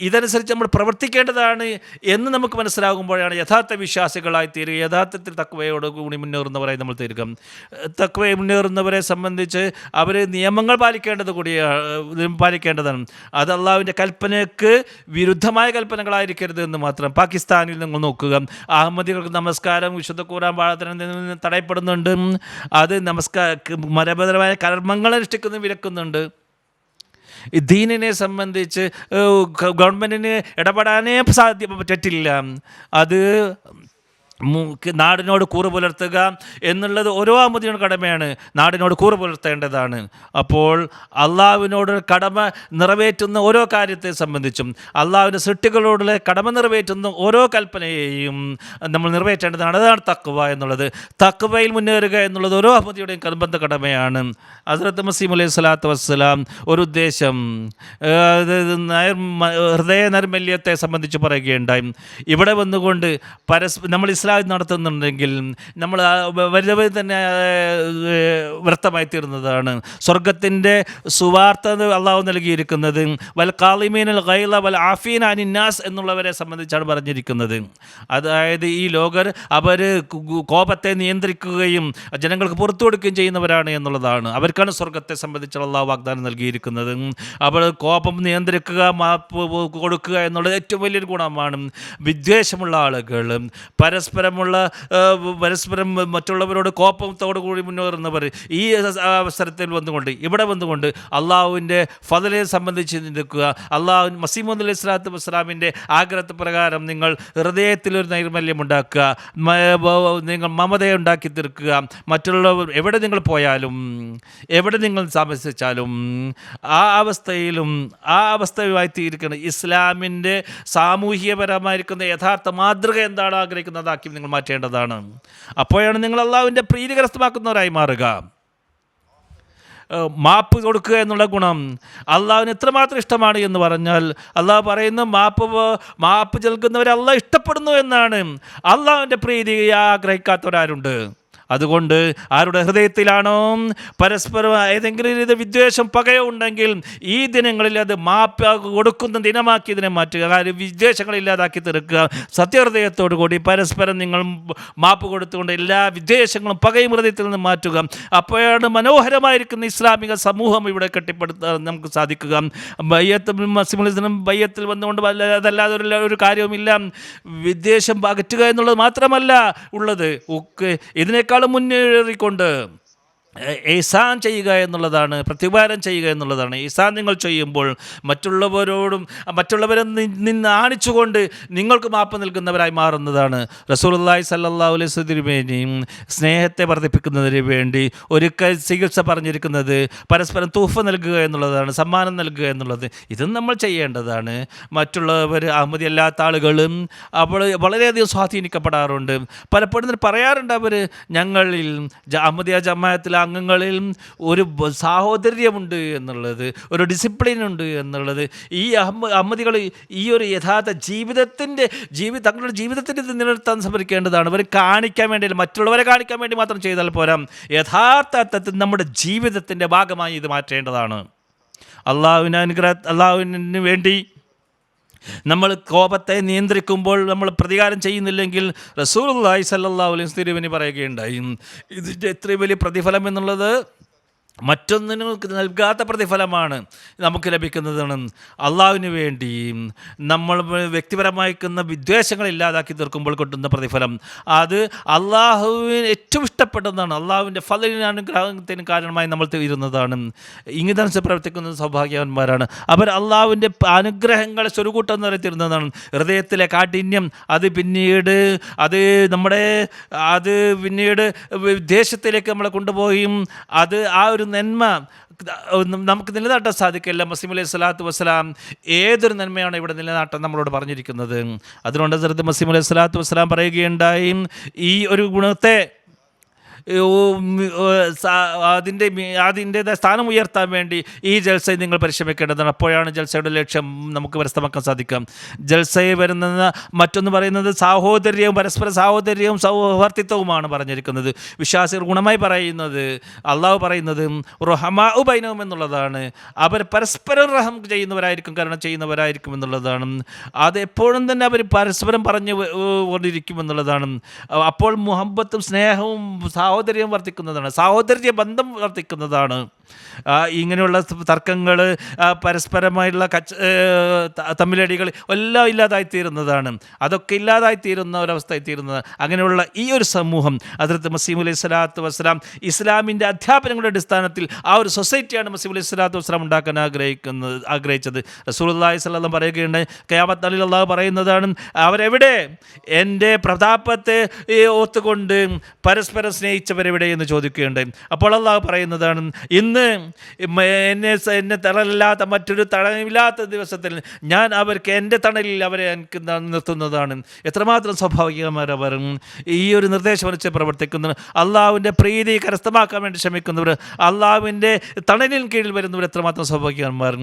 ഇതനുസരിച്ച് നമ്മൾ പ്രവർത്തിക്കേണ്ടതാണ് എന്ന് നമുക്ക് മനസ്സിലാകുമ്പോഴാണ് യഥാർത്ഥ വിശ്വാസികളായി തീരുക, യഥാർത്ഥത്തിൽ തഖ്വയോടുകൂടി മുന്നേറുന്നവരായി നമ്മൾ തീരുക. തഖ്വയെ മുന്നേറുന്നവരെ സംബന്ധിച്ച് അവർ നിയമങ്ങൾ പാലിക്കേണ്ടതാണ്. അത് അള്ളാഹുവിൻ്റെ കൽപ്പനയ്ക്ക് വിരുദ്ധമായ കൽപ്പനകളായിരിക്കരുത് എന്ന് മാത്രം. പാകിസ്ഥാനിൽ നിങ്ങൾ നോക്കുക, അഹമ്മദികൾക്ക് നമസ്കാരം വിശുദ്ധ ഖുർആൻ പാഠത്തിൽ നിന്ന് തടയപ്പെടുന്നുണ്ട്. അത് മതപരമായ കർമ്മങ്ങൾ അനുഷ്ഠിക്കുന്നത് വിലക്കുന്നുണ്ട്. ദീനിനെ സംബന്ധിച്ച് ഗവൺമെൻറ്റിന് ഇടപെടാനേ പറ്റില്ല. അത് നാടിനോട് കൂറ് പുലർത്തുക എന്നുള്ളത് ഓരോ അഹമ്മദിയുടെ കടമയാണ്. നാടിനോട് കൂറ് പുലർത്തേണ്ടതാണ്. അപ്പോൾ അള്ളാഹുവിനോട് കടമ നിറവേറ്റുന്ന ഓരോ കാര്യത്തെ സംബന്ധിച്ചും അള്ളാഹുവിൻ്റെ സൃഷ്ടികളോടുള്ള കടമ നിറവേറ്റുന്ന ഓരോ കൽപ്പനയെയും നമ്മൾ നിറവേറ്റേണ്ടതാണ്. അതാണ് തഖ്വ എന്നുള്ളത്. തഖ്വയിൽ മുന്നേറുക എന്നുള്ളത് ഓരോ അഹമ്മദിയുടെയും നിർബന്ധ കടമയാണ്. ഹസ്രത്ത് മസീഹ് അലൈഹി സ്വലാത്തു വസ്സലാം ഒരു ഉദ്ദേശം ഹൃദയ നൈർമല്യത്തെ സംബന്ധിച്ച് പറയുകയുണ്ടായി. ഇവിടെ വന്നുകൊണ്ട് നമ്മൾ ഇസ്ലാം നടത്തുന്നുണ്ടെങ്കിൽ നമ്മൾ വലുത് തന്നെ വ്യർത്ഥമായി തീർന്നതാണ്. സ്വർഗത്തിൻ്റെ സുവാർത്ത അള്ളാഹു നൽകിയിരിക്കുന്നത് വൽ ഖാലിമീനൽ ഗൈള വൽ ആഫീന അനിൻ നാസ് എന്നുള്ളവരെ സംബന്ധിച്ചാണ് പറഞ്ഞിരിക്കുന്നത്. അതായത് ഈ ലോകർ അവർ കോപത്തെ നിയന്ത്രിക്കുകയും ജനങ്ങൾക്ക് പുറത്തു കൊടുക്കുകയും ചെയ്യുന്നവരാണ് എന്നുള്ളതാണ്. അവർക്കാണ് സ്വർഗത്തെ സംബന്ധിച്ച് അള്ളാഹു വാഗ്ദാനം നൽകിയിരിക്കുന്നത്. അവർ കോപം നിയന്ത്രിക്കുക, മാപ്പ് കൊടുക്കുക എന്നുള്ളത് ഏറ്റവും വലിയൊരു ഗുണമാണ്. വിദ്വേഷമുള്ള ആളുകൾ, പരസ്പരം മറ്റുള്ളവരോട് കോപത്തോടു കൂടി മുന്നേറുന്നവർ ഈ അവസരത്തിൽ ഇവിടെ വന്നുകൊണ്ട് അള്ളാഹുവിൻ്റെ ഫദലിനെ സംബന്ധിച്ച് നിൽക്കുക. മസീഹ് മൗഊദ് അലൈഹി സ്വലാത്തു വസ്സലാമിൻ്റെ ആഗ്രഹ പ്രകാരം നിങ്ങൾ ഹൃദയത്തിലൊരു നൈർമല്യം ഉണ്ടാക്കുക, നിങ്ങൾ മമതയുണ്ടാക്കി തീർക്കുക. മറ്റുള്ളവർ എവിടെ നിങ്ങൾ പോയാലും എവിടെ നിങ്ങൾ താമസിച്ചാലും ആ അവസ്ഥയുമായി തീർക്കണം. ഇസ്ലാമിൻ്റെ സാമൂഹികപരമായിരിക്കുന്ന യഥാർത്ഥ മാതൃക എന്താണ് ആഗ്രഹിക്കുന്നതാക്കി നിങ്ങൾ മാറ്റേണ്ടതാണ്. അപ്പോഴാണ് നിങ്ങൾ അള്ളാഹുവിൻ്റെ പ്രീതി കരസ്ഥമാക്കുന്നവരായി മാറുക. മാപ്പ് കൊടുക്കുക എന്നുള്ള ഗുണം അള്ളാഹുവിന് എത്രമാത്രം ഇഷ്ടമാണ് എന്ന് പറഞ്ഞാൽ അള്ളാഹു പറയുന്നു മാപ്പ് നൽകുന്നവരെ അള്ളാഹ് ഇഷ്ടപ്പെടുന്നു എന്നാണ്. അള്ളാഹുവിൻ്റെ പ്രീതി ആഗ്രഹിക്കാത്തവരാരുണ്ട്? അതുകൊണ്ട് ആരുടെ ഹൃദയത്തിലാണോ പരസ്പരം ഏതെങ്കിലും രീതി വിദ്വേഷം പകയോ ഉണ്ടെങ്കിൽ ഈ ദിനങ്ങളിൽ അത് മാപ്പ് കൊടുക്കുന്ന ദിനമാക്കി ഇതിനെ മാറ്റുക. കാര്യം വിദ്വേഷങ്ങളില്ലാതാക്കി തീർക്കുക. സത്യഹൃദയത്തോടു കൂടി പരസ്പരം നിങ്ങൾ മാപ്പ് കൊടുത്തുകൊണ്ട് എല്ലാ വിദ്വേഷങ്ങളും പകയും ഹൃദയത്തിൽ നിന്ന് മാറ്റുക. അപ്പോഴാണ് മനോഹരമായിരിക്കുന്ന ഇസ്ലാമിക സമൂഹം ഇവിടെ കെട്ടിപ്പടുത്താൻ നമുക്ക് സാധിക്കുക. ബയ്യത്തിൽ വന്നുകൊണ്ട് അതല്ലാതെ ഒരു കാര്യവുമില്ല. വിദ്വേഷം അകറ്റുക എന്നുള്ളത് മാത്രമല്ല ഉള്ളത്, ഇതിനേക്കാൾ മുന്നേറിക്കൊണ്ട് ഇഹ്സാൻ ചെയ്യുക എന്നുള്ളതാണ്, പ്രതിവാരം ചെയ്യുക എന്നുള്ളതാണ്. ഇഹ്സാൻ നിങ്ങൾ ചെയ്യുമ്പോൾ മറ്റുള്ളവരെ നിന്ന് ആണിച്ചുകൊണ്ട് നിങ്ങൾക്ക് മാപ്പ് നൽകുന്നവരായി മാറുന്നതാണ്. റസൂലുള്ളാഹി സ്വല്ലല്ലാഹു അലൈഹി വസല്ലം സ്നേഹത്തെ വർദ്ധിപ്പിക്കുന്നതിന് വേണ്ടി ഒരു ചികിത്സ പറഞ്ഞിരിക്കുന്നത് പരസ്പരം തൂഫ നൽകുക എന്നുള്ളതാണ്, സമ്മാനം നൽകുക എന്നുള്ളത്. ഇതും നമ്മൾ ചെയ്യേണ്ടതാണ്. മറ്റുള്ളവർ അഹമ്മദി അല്ലാത്ത ആളുകളും വളരെയധികം സ്വാധീനിക്കപ്പെടാറുണ്ട്. പലപ്പോഴും പറയാറുണ്ട് അവർ, ഞങ്ങളിൽ അഹമ്മദിയ ജമാഅത്തിലെ അംഗങ്ങളിൽ ഒരു സാഹോദര്യമുണ്ട് എന്നുള്ളത്, ഒരു ഡിസിപ്ലിൻ ഉണ്ട് എന്നുള്ളത്. ഈ അഹമ്മദികൾ ഈ ഒരു യഥാർത്ഥ തങ്ങളുടെ ജീവിതത്തിൻ്റെ നിലനിർത്താൻ ശ്രമിക്കേണ്ടതാണ്. അവർ കാണിക്കാൻ വേണ്ടി, മറ്റുള്ളവരെ കാണിക്കാൻ വേണ്ടി മാത്രം ചെയ്താൽ പോരാ, യഥാർത്ഥ അർത്ഥത്തിൽ നമ്മുടെ ജീവിതത്തിൻ്റെ ഭാഗമായി ഇത് മാറ്റേണ്ടതാണ്. അള്ളാഹുവിന് വേണ്ടി നമ്മൾ കോപത്തെ നിയന്ത്രിക്കുമ്പോൾ നമ്മൾ പ്രതികാരം ചെയ്യുന്നില്ലെങ്കിൽ റസൂലുള്ളാഹി സ്വല്ലല്ലാഹു അലൈഹി വസല്ലം പറയുകയുണ്ടായി, ഇതിൻ്റെ എത്രയും വലിയ പ്രതിഫലം എന്നുള്ളത് മറ്റൊന്നിനും നൽകാത്ത പ്രതിഫലമാണ് നമുക്ക് ലഭിക്കുന്നതാണ്. അള്ളാഹുവിന് വേണ്ടി നമ്മൾ വ്യക്തിപരമായിരിക്കുന്ന വിദ്വേഷങ്ങൾ ഇല്ലാതാക്കി തീർക്കുമ്പോൾ കിട്ടുന്ന പ്രതിഫലം അത് അള്ളാഹുവിന് ഏറ്റവും ഇഷ്ടപ്പെട്ടതാണ്. അള്ളാഹുവിൻ്റെ ഫളിനും അനുഗ്രഹത്തിനും കാരണമായി നമ്മൾ തീരുന്നതാണ്. ഇങ്ങനനുസരിച്ച് പ്രവർത്തിക്കുന്ന സൗഭാഗ്യവാന്മാരാണ് അവർ. അള്ളാഹുവിൻ്റെ അനുഗ്രഹങ്ങളെ സ്വരുകൂട്ടം നിറത്തിരുന്നതാണ്. ഹൃദയത്തിലെ കാഠിന്യം അത് പിന്നീട് ദേശത്തിലേക്ക് നമ്മളെ കൊണ്ടുപോയും അത് ആ ഒരു നന്മ നമുക്ക് നിലനാട്ടാൻ സാധിക്കില്ല. മസീഹ് അലൈഹി സ്വലാത്തു വസ്സലാം ഏതൊരു നന്മയാണ് ഇവിടെ നിലനാട്ടാൻ നമ്മളോട് പറഞ്ഞിരിക്കുന്നത്. അതുകൊണ്ട് ഹസ്രത്ത് മസീഹ് അലൈഹി സ്വലാത്തു വസ്സലാം പറയുകയുണ്ടായി, ഈ ഒരു ഗുണത്തെ അതിൻ്റേതായ സ്ഥാനം ഉയർത്താൻ വേണ്ടി ഈ ജൽസയെ നിങ്ങൾ പരിശ്രമിക്കേണ്ടതാണ്. അപ്പോഴാണ് ജൽസയുടെ ലക്ഷ്യം നമുക്ക് കരസ്ഥമാക്കാൻ സാധിക്കാം. ജൽസയെ വരുന്ന മറ്റൊന്ന് പറയുന്നത് സാഹോദര്യവും പരസ്പര സാഹോദര്യവും സൗഹാർദ്ദിത്വവുമാണ് പറഞ്ഞിരിക്കുന്നത്. വിശ്വാസികൾ ഗുണമായി പറയുന്നത്, അള്ളാഹു പറയുന്നത് റഹമാഉ ബൈനഹും എന്നുള്ളതാണ്. അവർ പരസ്പരം റഹം ചെയ്യുന്നവരായിരിക്കും, കരുണ ചെയ്യുന്നവരായിരിക്കും എന്നുള്ളതാണ്. അത് എപ്പോഴും തന്നെ അവർ പരസ്പരം പറഞ്ഞു കൊണ്ടിരിക്കുമെന്നുള്ളതാണ്. അപ്പോൾ മുഹബത്തും സ്നേഹവും സാഹോദര്യം വർദ്ധിക്കുന്നതാണ്, സാഹോദര്യ ബന്ധം വർദ്ധിക്കുന്നതാണ്. ഇങ്ങനെയുള്ള തർക്കങ്ങൾ, പരസ്പരമായുള്ള തമ്മിലടികൾ എല്ലാം ഇല്ലാതായിത്തീരുന്നതാണ്. അതൊക്കെ ഇല്ലാതായിത്തീരുന്ന ഒരവസ്ഥയായിത്തീരുന്നത്. അങ്ങനെയുള്ള ഈ ഒരു സമൂഹം ഹദ്റത്ത് മസീഹ് അലൈഹി സ്വലാത്തു വസ്സലാം ഇസ്ലാമിൻ്റെ അധ്യാപനങ്ങളുടെ അടിസ്ഥാനത്തിൽ ആ ഒരു സൊസൈറ്റിയാണ് മസീഹ് അലൈഹി സ്വലാത്തു വസ്സലാം ഉണ്ടാക്കാൻ ആഗ്രഹിച്ചത്. റസൂലുള്ളാഹി സ്വല്ലല്ലാഹു അലൈഹി വസല്ലം പറയുകയുണ്ട്, ഖിയാമത്ത് നാളിൽ അല്ലാഹു പറയുന്നതാണ്, അവരെവിടെ എൻ്റെ പ്രതാപത്തെ ഓർത്തുകൊണ്ട് പരസ്പരം സ്നേഹിച്ചവരെവിടെ എന്ന് ചോദിക്കുകയുണ്ട്. അപ്പോൾ അല്ലാഹു പറയുന്നതാണ്, ഇന്ന് എന്നെ തണലില്ലാത്ത മറ്റൊരു തണലില്ലാത്ത ദിവസത്തിൽ ഞാൻ അവർക്ക് എൻ്റെ തണലിൽ അവരെ എനിക്ക് നിർത്തുന്നതാണ്. എത്രമാത്രം സ്വാഭാവികമാരവർ ഈ ഒരു നിർദ്ദേശം അനുസരിച്ച് പ്രവർത്തിക്കുന്നവർ, അള്ളാഹുവിൻ്റെ പ്രീതി കരസ്ഥമാക്കാൻ വേണ്ടി ശ്രമിക്കുന്നവർ, അള്ളാഹുവിൻ്റെ തണലിന് കീഴിൽ വരുന്നവർ എത്രമാത്രം സ്വാഭാവികന്മാർ.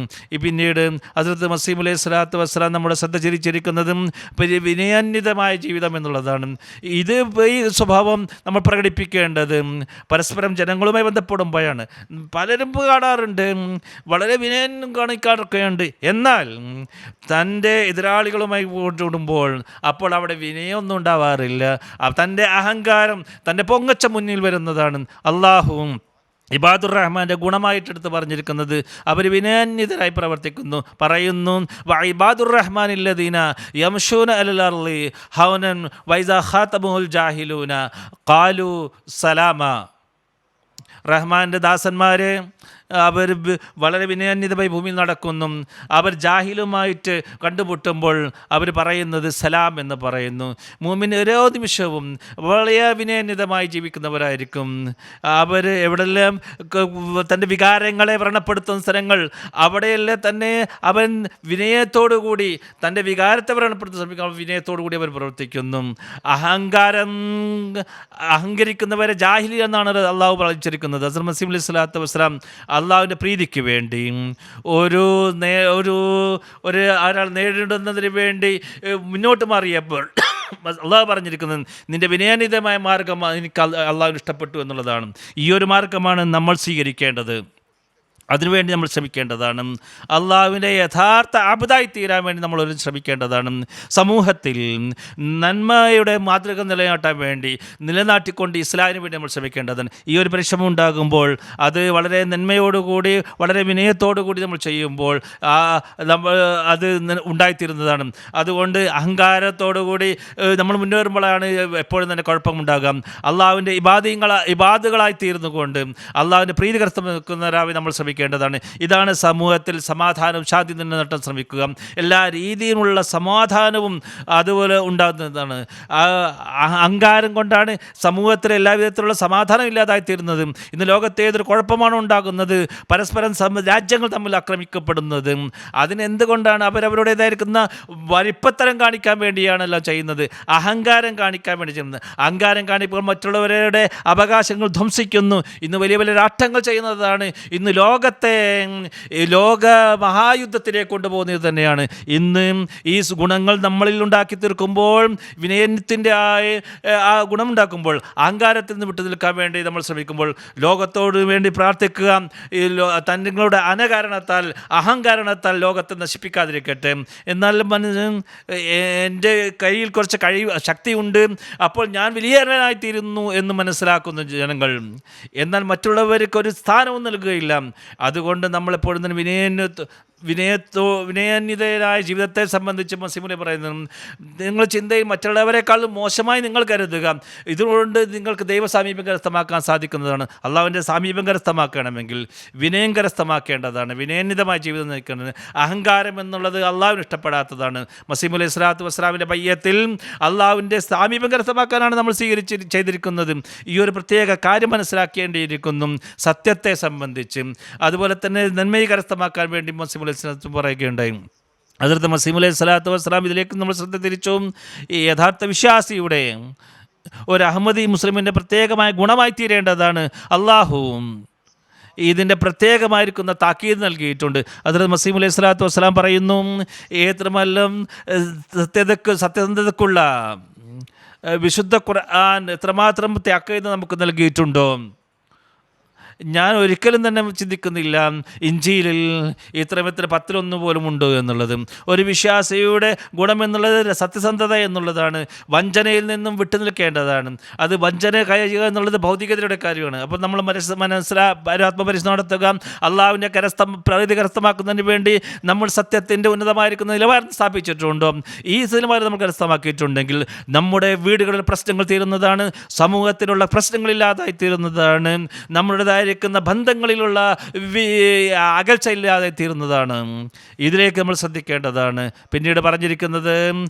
പിന്നീട് ഹദ്റത്ത് മസീഹ് അലൈഹി സ്വലാത്തു വസ്സലാം നമ്മുടെ ശ്രദ്ധ ചിരിച്ചിരിക്കുന്നതും വിനയാന്വിതമായ ജീവിതം എന്നുള്ളതാണ്. ഇത് ഈ സ്വഭാവം നമ്മൾ പ്രകടിപ്പിക്കേണ്ടത് പരസ്പരം ജനങ്ങളുമായി ബന്ധപ്പെടുമ്പോഴാണ്. പലരും കാണാറുണ്ട്, വളരെ വിനയം കാണിക്കാറൊക്കെയുണ്ട്. എന്നാൽ തൻ്റെ എതിരാളികളുമായി കൂടുമ്പോൾ അപ്പോൾ അവിടെ വിനയമൊന്നും ഉണ്ടാവാറില്ല. തൻ്റെ അഹങ്കാരം, തൻ്റെ പൊങ്ങച്ച മുന്നിൽ വരുന്നതാണ്. അള്ളാഹുവും ഇബാദുർ റഹ്മാൻ്റെ ഗുണമായിട്ടെടുത്ത് പറഞ്ഞിരിക്കുന്നത് അവർ വിനയാന്വിതരായി പ്രവർത്തിക്കുന്നു. പറയുന്നു, ഇബാദുർ റഹ്മാൻ ഇല്ലദീന യംശൂന അലൽ അർളി ഹൗനൻ വൈസാ ഖാതബുൽ ജാഹിലൂന ഖാലു സലാമ. റഹ്മാൻ്റെ ദാസന്മാരെ, അവർ വളരെ വിനയാന്വിതമായി ഭൂമിയിൽ നടക്കുന്നു. അവർ ജാഹിലുമായിട്ട് കണ്ടുമുട്ടുമ്പോൾ അവർ പറയുന്നത് സലാം എന്ന് പറയുന്നു. മുഅ്മിൻ ഓരോ നിമിഷവും വളരെ വിനയാന്വിതമായി ജീവിക്കുന്നവരായിരിക്കും. അവർ എവിടെല്ലാം തൻ്റെ വികാരങ്ങളെ വ്രണപ്പെടുത്തുന്ന സ്ഥലങ്ങൾ അവിടെയെല്ലാം തന്നെ അവൻ വിനയത്തോടുകൂടി തൻ്റെ വികാരത്തെ വ്രണപ്പെടുത്താൻ ശ്രമിക്കാൻ വിനയത്തോടുകൂടി അവർ പ്രവർത്തിക്കുന്നു. അഹങ്കരിക്കുന്നവരെ ജാഹിലി എന്നാണ് അള്ളാഹു പറഞ്ഞിരിക്കുന്നത്. ഹസ്രത്ത് മസീഹ് അലൈഹി സ്വലാത്തു വസ്സലാം അള്ളാഹുവിൻ്റെ പ്രീതിക്ക് വേണ്ടി ഒരാൾ നേരിടുന്നതിന് വേണ്ടി മുന്നോട്ട് മാറിയപ്പോൾ അള്ളാഹു പറഞ്ഞിരിക്കുന്നത് നിൻ്റെ വിനയാന്വിതമായ മാർഗം എനിക്ക് അള്ളാഹുവിന് ഇഷ്ടപ്പെട്ടു എന്നുള്ളതാണ്. ഈ ഒരു മാർഗമാണ് നമ്മൾ സ്വീകരിക്കേണ്ടത്. അതിനുവേണ്ടി നമ്മൾ ശ്രമിക്കേണ്ടതാണ്. അള്ളാഹുവിൻ്റെ യഥാർത്ഥ അബ്ദായി തീരാൻ വേണ്ടി നമ്മൾ ശ്രമിക്കേണ്ടതാണ്. സമൂഹത്തിൽ നന്മയുടെ മാതൃക നിലനാട്ടിക്കൊണ്ട് ഇസ്ലാമിന് വേണ്ടി നമ്മൾ ശ്രമിക്കേണ്ടതാണ്. ഈ ഒരു പരിശ്രമം ഉണ്ടാകുമ്പോൾ അത് വളരെ നന്മയോടുകൂടി വളരെ വിനയത്തോടുകൂടി നമ്മൾ ചെയ്യുമ്പോൾ അത് ഉണ്ടായിത്തീരുന്നതാണ്. അതുകൊണ്ട് അഹങ്കാരത്തോടുകൂടി നമ്മൾ മുന്നേറുമ്പോഴാണ് എപ്പോഴും തന്നെ കുഴപ്പമുണ്ടാകാം. അള്ളാഹുവിൻ്റെ ഇബാദുകളായി തീർന്നുകൊണ്ട് അള്ളാഹുവിൻ്റെ പ്രീതി കരസ്ഥമാക്കുന്നവരായി നമ്മൾ ശ്രമിക്കേണ്ടതാണ്. ഇതാണ് സമൂഹത്തിൽ സമാധാനവും ശാന്തി നിലനിർത്താൻ ശ്രമിക്കുക. എല്ലാ രീതിയിലുള്ള സമാധാനവും അതുപോലെ ഉണ്ടാകുന്നതാണ്. അഹങ്കാരം കൊണ്ടാണ് സമൂഹത്തിൽ എല്ലാ വിധത്തിലുള്ള സമാധാനം ഇല്ലാതായിത്തീരുന്നത്. ഇന്ന് ലോകത്തെ ഏതൊരു കുഴപ്പമാണ് ഉണ്ടാകുന്നത്, പരസ്പരം രാജ്യങ്ങൾ തമ്മിൽ ആക്രമിക്കപ്പെടുന്നത്. അതിനെന്തുകൊണ്ടാണ്? അവരവരുടേതായിരിക്കുന്ന വലിപ്പത്തരം കാണിക്കാൻ വേണ്ടിയാണല്ലോ ചെയ്യുന്നത്. അഹങ്കാരം കാണിക്കാൻ വേണ്ടി ചെയ്യുന്നത്. അഹങ്കാരം കാണിക്കുമ്പോൾ മറ്റുള്ളവരുടെ അവകാശങ്ങൾ ധ്വംസിക്കുന്നു. ഇന്ന് വലിയ വലിയ രാഷ്ട്രങ്ങൾ ചെയ്യുന്നതാണ്. ഇന്ന് ലോക മഹായുദ്ധത്തിലേക്ക് കൊണ്ടുപോകുന്നത് തന്നെയാണ്. ഇന്ന് ഈ ഗുണങ്ങൾ നമ്മളിൽ ഉണ്ടാക്കി തീർക്കുമ്പോൾ, വിനയത്തിൻ്റെ ആ ഗുണമുണ്ടാക്കുമ്പോൾ, അഹങ്കാരത്തിൽ നിന്ന് വിട്ടു നിൽക്കാൻ വേണ്ടി നമ്മൾ ശ്രമിക്കുമ്പോൾ, ലോകത്തോട് വേണ്ടി പ്രാർത്ഥിക്കുക. തങ്ങളുടെ അനകാരണത്താൽ അഹങ്കാരണത്താൽ ലോകത്തെ നശിപ്പിക്കാതിരിക്കട്ടെ. എന്നാൽ എൻ്റെ കയ്യിൽ കുറച്ച് ശക്തിയുണ്ട്, അപ്പോൾ ഞാൻ വലിയവനായിത്തീരുന്നു എന്ന് മനസ്സിലാക്കുന്ന ജനങ്ങൾ, എന്നാൽ മറ്റുള്ളവർക്കൊരു സ്ഥാനവും നൽകുകയില്ല. അതുകൊണ്ട് നമ്മളെപ്പോഴും തന്നെ വിനയാന്വിതരായ ജീവിതത്തെ സംബന്ധിച്ച് മസീമുലെ പറയുന്നത്, നിങ്ങൾ ചിന്തയിൽ മറ്റുള്ളവരെക്കാളും മോശമായി നിങ്ങൾ കരുതുക. ഇതുകൊണ്ട് നിങ്ങൾക്ക് ദൈവസാമീപ്യം കരസ്ഥമാക്കാൻ സാധിക്കുന്നതാണ്. അള്ളാഹുവിൻ്റെ സാമീപ്യം കരസ്ഥമാക്കണമെങ്കിൽ വിനയം കരസ്ഥമാക്കേണ്ടതാണ്. വിനയാന്വിതമായ ജീവിതം നയിക്കേണ്ടത്. അഹങ്കാരം എന്നുള്ളത് അള്ളാഹുവിന് ഇഷ്ടപ്പെടാത്തതാണ്. മസീഹ് അലൈഹി സ്വലാത്തു വസ്സലാമിൻ്റെ ബയ്യത്തിൽ അള്ളാഹുവിൻ്റെ സാമീപ്യം കരസ്ഥമാക്കാനാണ് നമ്മൾ ചെയ്തിരിക്കുന്നത്. ഈ ഒരു പ്രത്യേക കാര്യം മനസ്സിലാക്കേണ്ടിയിരിക്കുന്നു സത്യത്തെ സംബന്ധിച്ച്. അതുപോലെ തന്നെ നന്മയെ കരസ്ഥമാക്കാൻ വേണ്ടി മസീഹ് അലൈഹി സ്വലാത്തു പറയുകയുണ്ടായി. ഹദ്റത്ത് മസീഹ് അലൈഹി സ്വലാത്തു വസ്സലാം ഇതിലേക്ക് നമ്മൾ ശ്രദ്ധ തിരിച്ചു. ഈ യഥാർത്ഥ വിശ്വാസിയുടെ ഒരു അഹമ്മദി മുസ്ലിമിൻ്റെ പ്രത്യേകമായ ഗുണമായി തീരേണ്ടതാണ്. അള്ളാഹു ഇതിൻ്റെ പ്രത്യേകമായിരിക്കുന്ന താക്കീത് നൽകിയിട്ടുണ്ട്. ഹദ്റത്ത് മസീഹ് അലൈഹി സ്വലാത്തു വസ്സലാം പറയുന്നു, എത്രമെല്ലാം സത്യസന്ധതക്കുള്ള വിശുദ്ധ ഖുർആൻ എത്രമാത്രം താക്കീത് നമുക്ക് നൽകിയിട്ടുണ്ടോ. ഞാൻ ഒരിക്കലും തന്നെ ചിന്തിക്കുന്നില്ല ഇഞ്ചീലിൽ ഇത്ര 10 പോലും ഉണ്ട് എന്നുള്ളത്. ഒരു വിശ്വാസിയുടെ ഗുണമെന്നുള്ളത് സത്യസന്ധത എന്നുള്ളതാണ്. വഞ്ചനയിൽ നിന്നും വിട്ടു നിൽക്കേണ്ടതാണ്. അത് വഞ്ചന കഴിയുക എന്നുള്ളത് ഭൗതികതയുടെ കാര്യമാണ്. അപ്പോൾ നമ്മൾ ആത്മപരിശോധന നടത്തുക. അള്ളാഹുവിൻ്റെ പ്രകൃതി കരസ്ഥമാക്കുന്നതിന് വേണ്ടി നമ്മൾ സത്യത്തിൻ്റെ ഉന്നതമായിരിക്കുന്ന നിലവാരം സ്ഥാപിച്ചിട്ടുണ്ടോ? ഈ നിലവാരം നമ്മൾ കരസ്ഥമാക്കിയിട്ടുണ്ടെങ്കിൽ നമ്മുടെ വീടുകളിൽ പ്രശ്നങ്ങൾ തീരുന്നതാണ്, സമൂഹത്തിലുള്ള പ്രശ്നങ്ങളില്ലാതായി തീരുന്നതാണ്, നമ്മുടേതായ ബന്ധങ്ങളിലുള്ള അകൽച്ച ഇല്ലാതെ തീരുന്നതാണ്. ഇതിലേക്ക് നമ്മൾ ശ്രദ്ധിക്കേണ്ടതാണ്. പിന്നീട് പറഞ്ഞിരിക്കുന്നത്,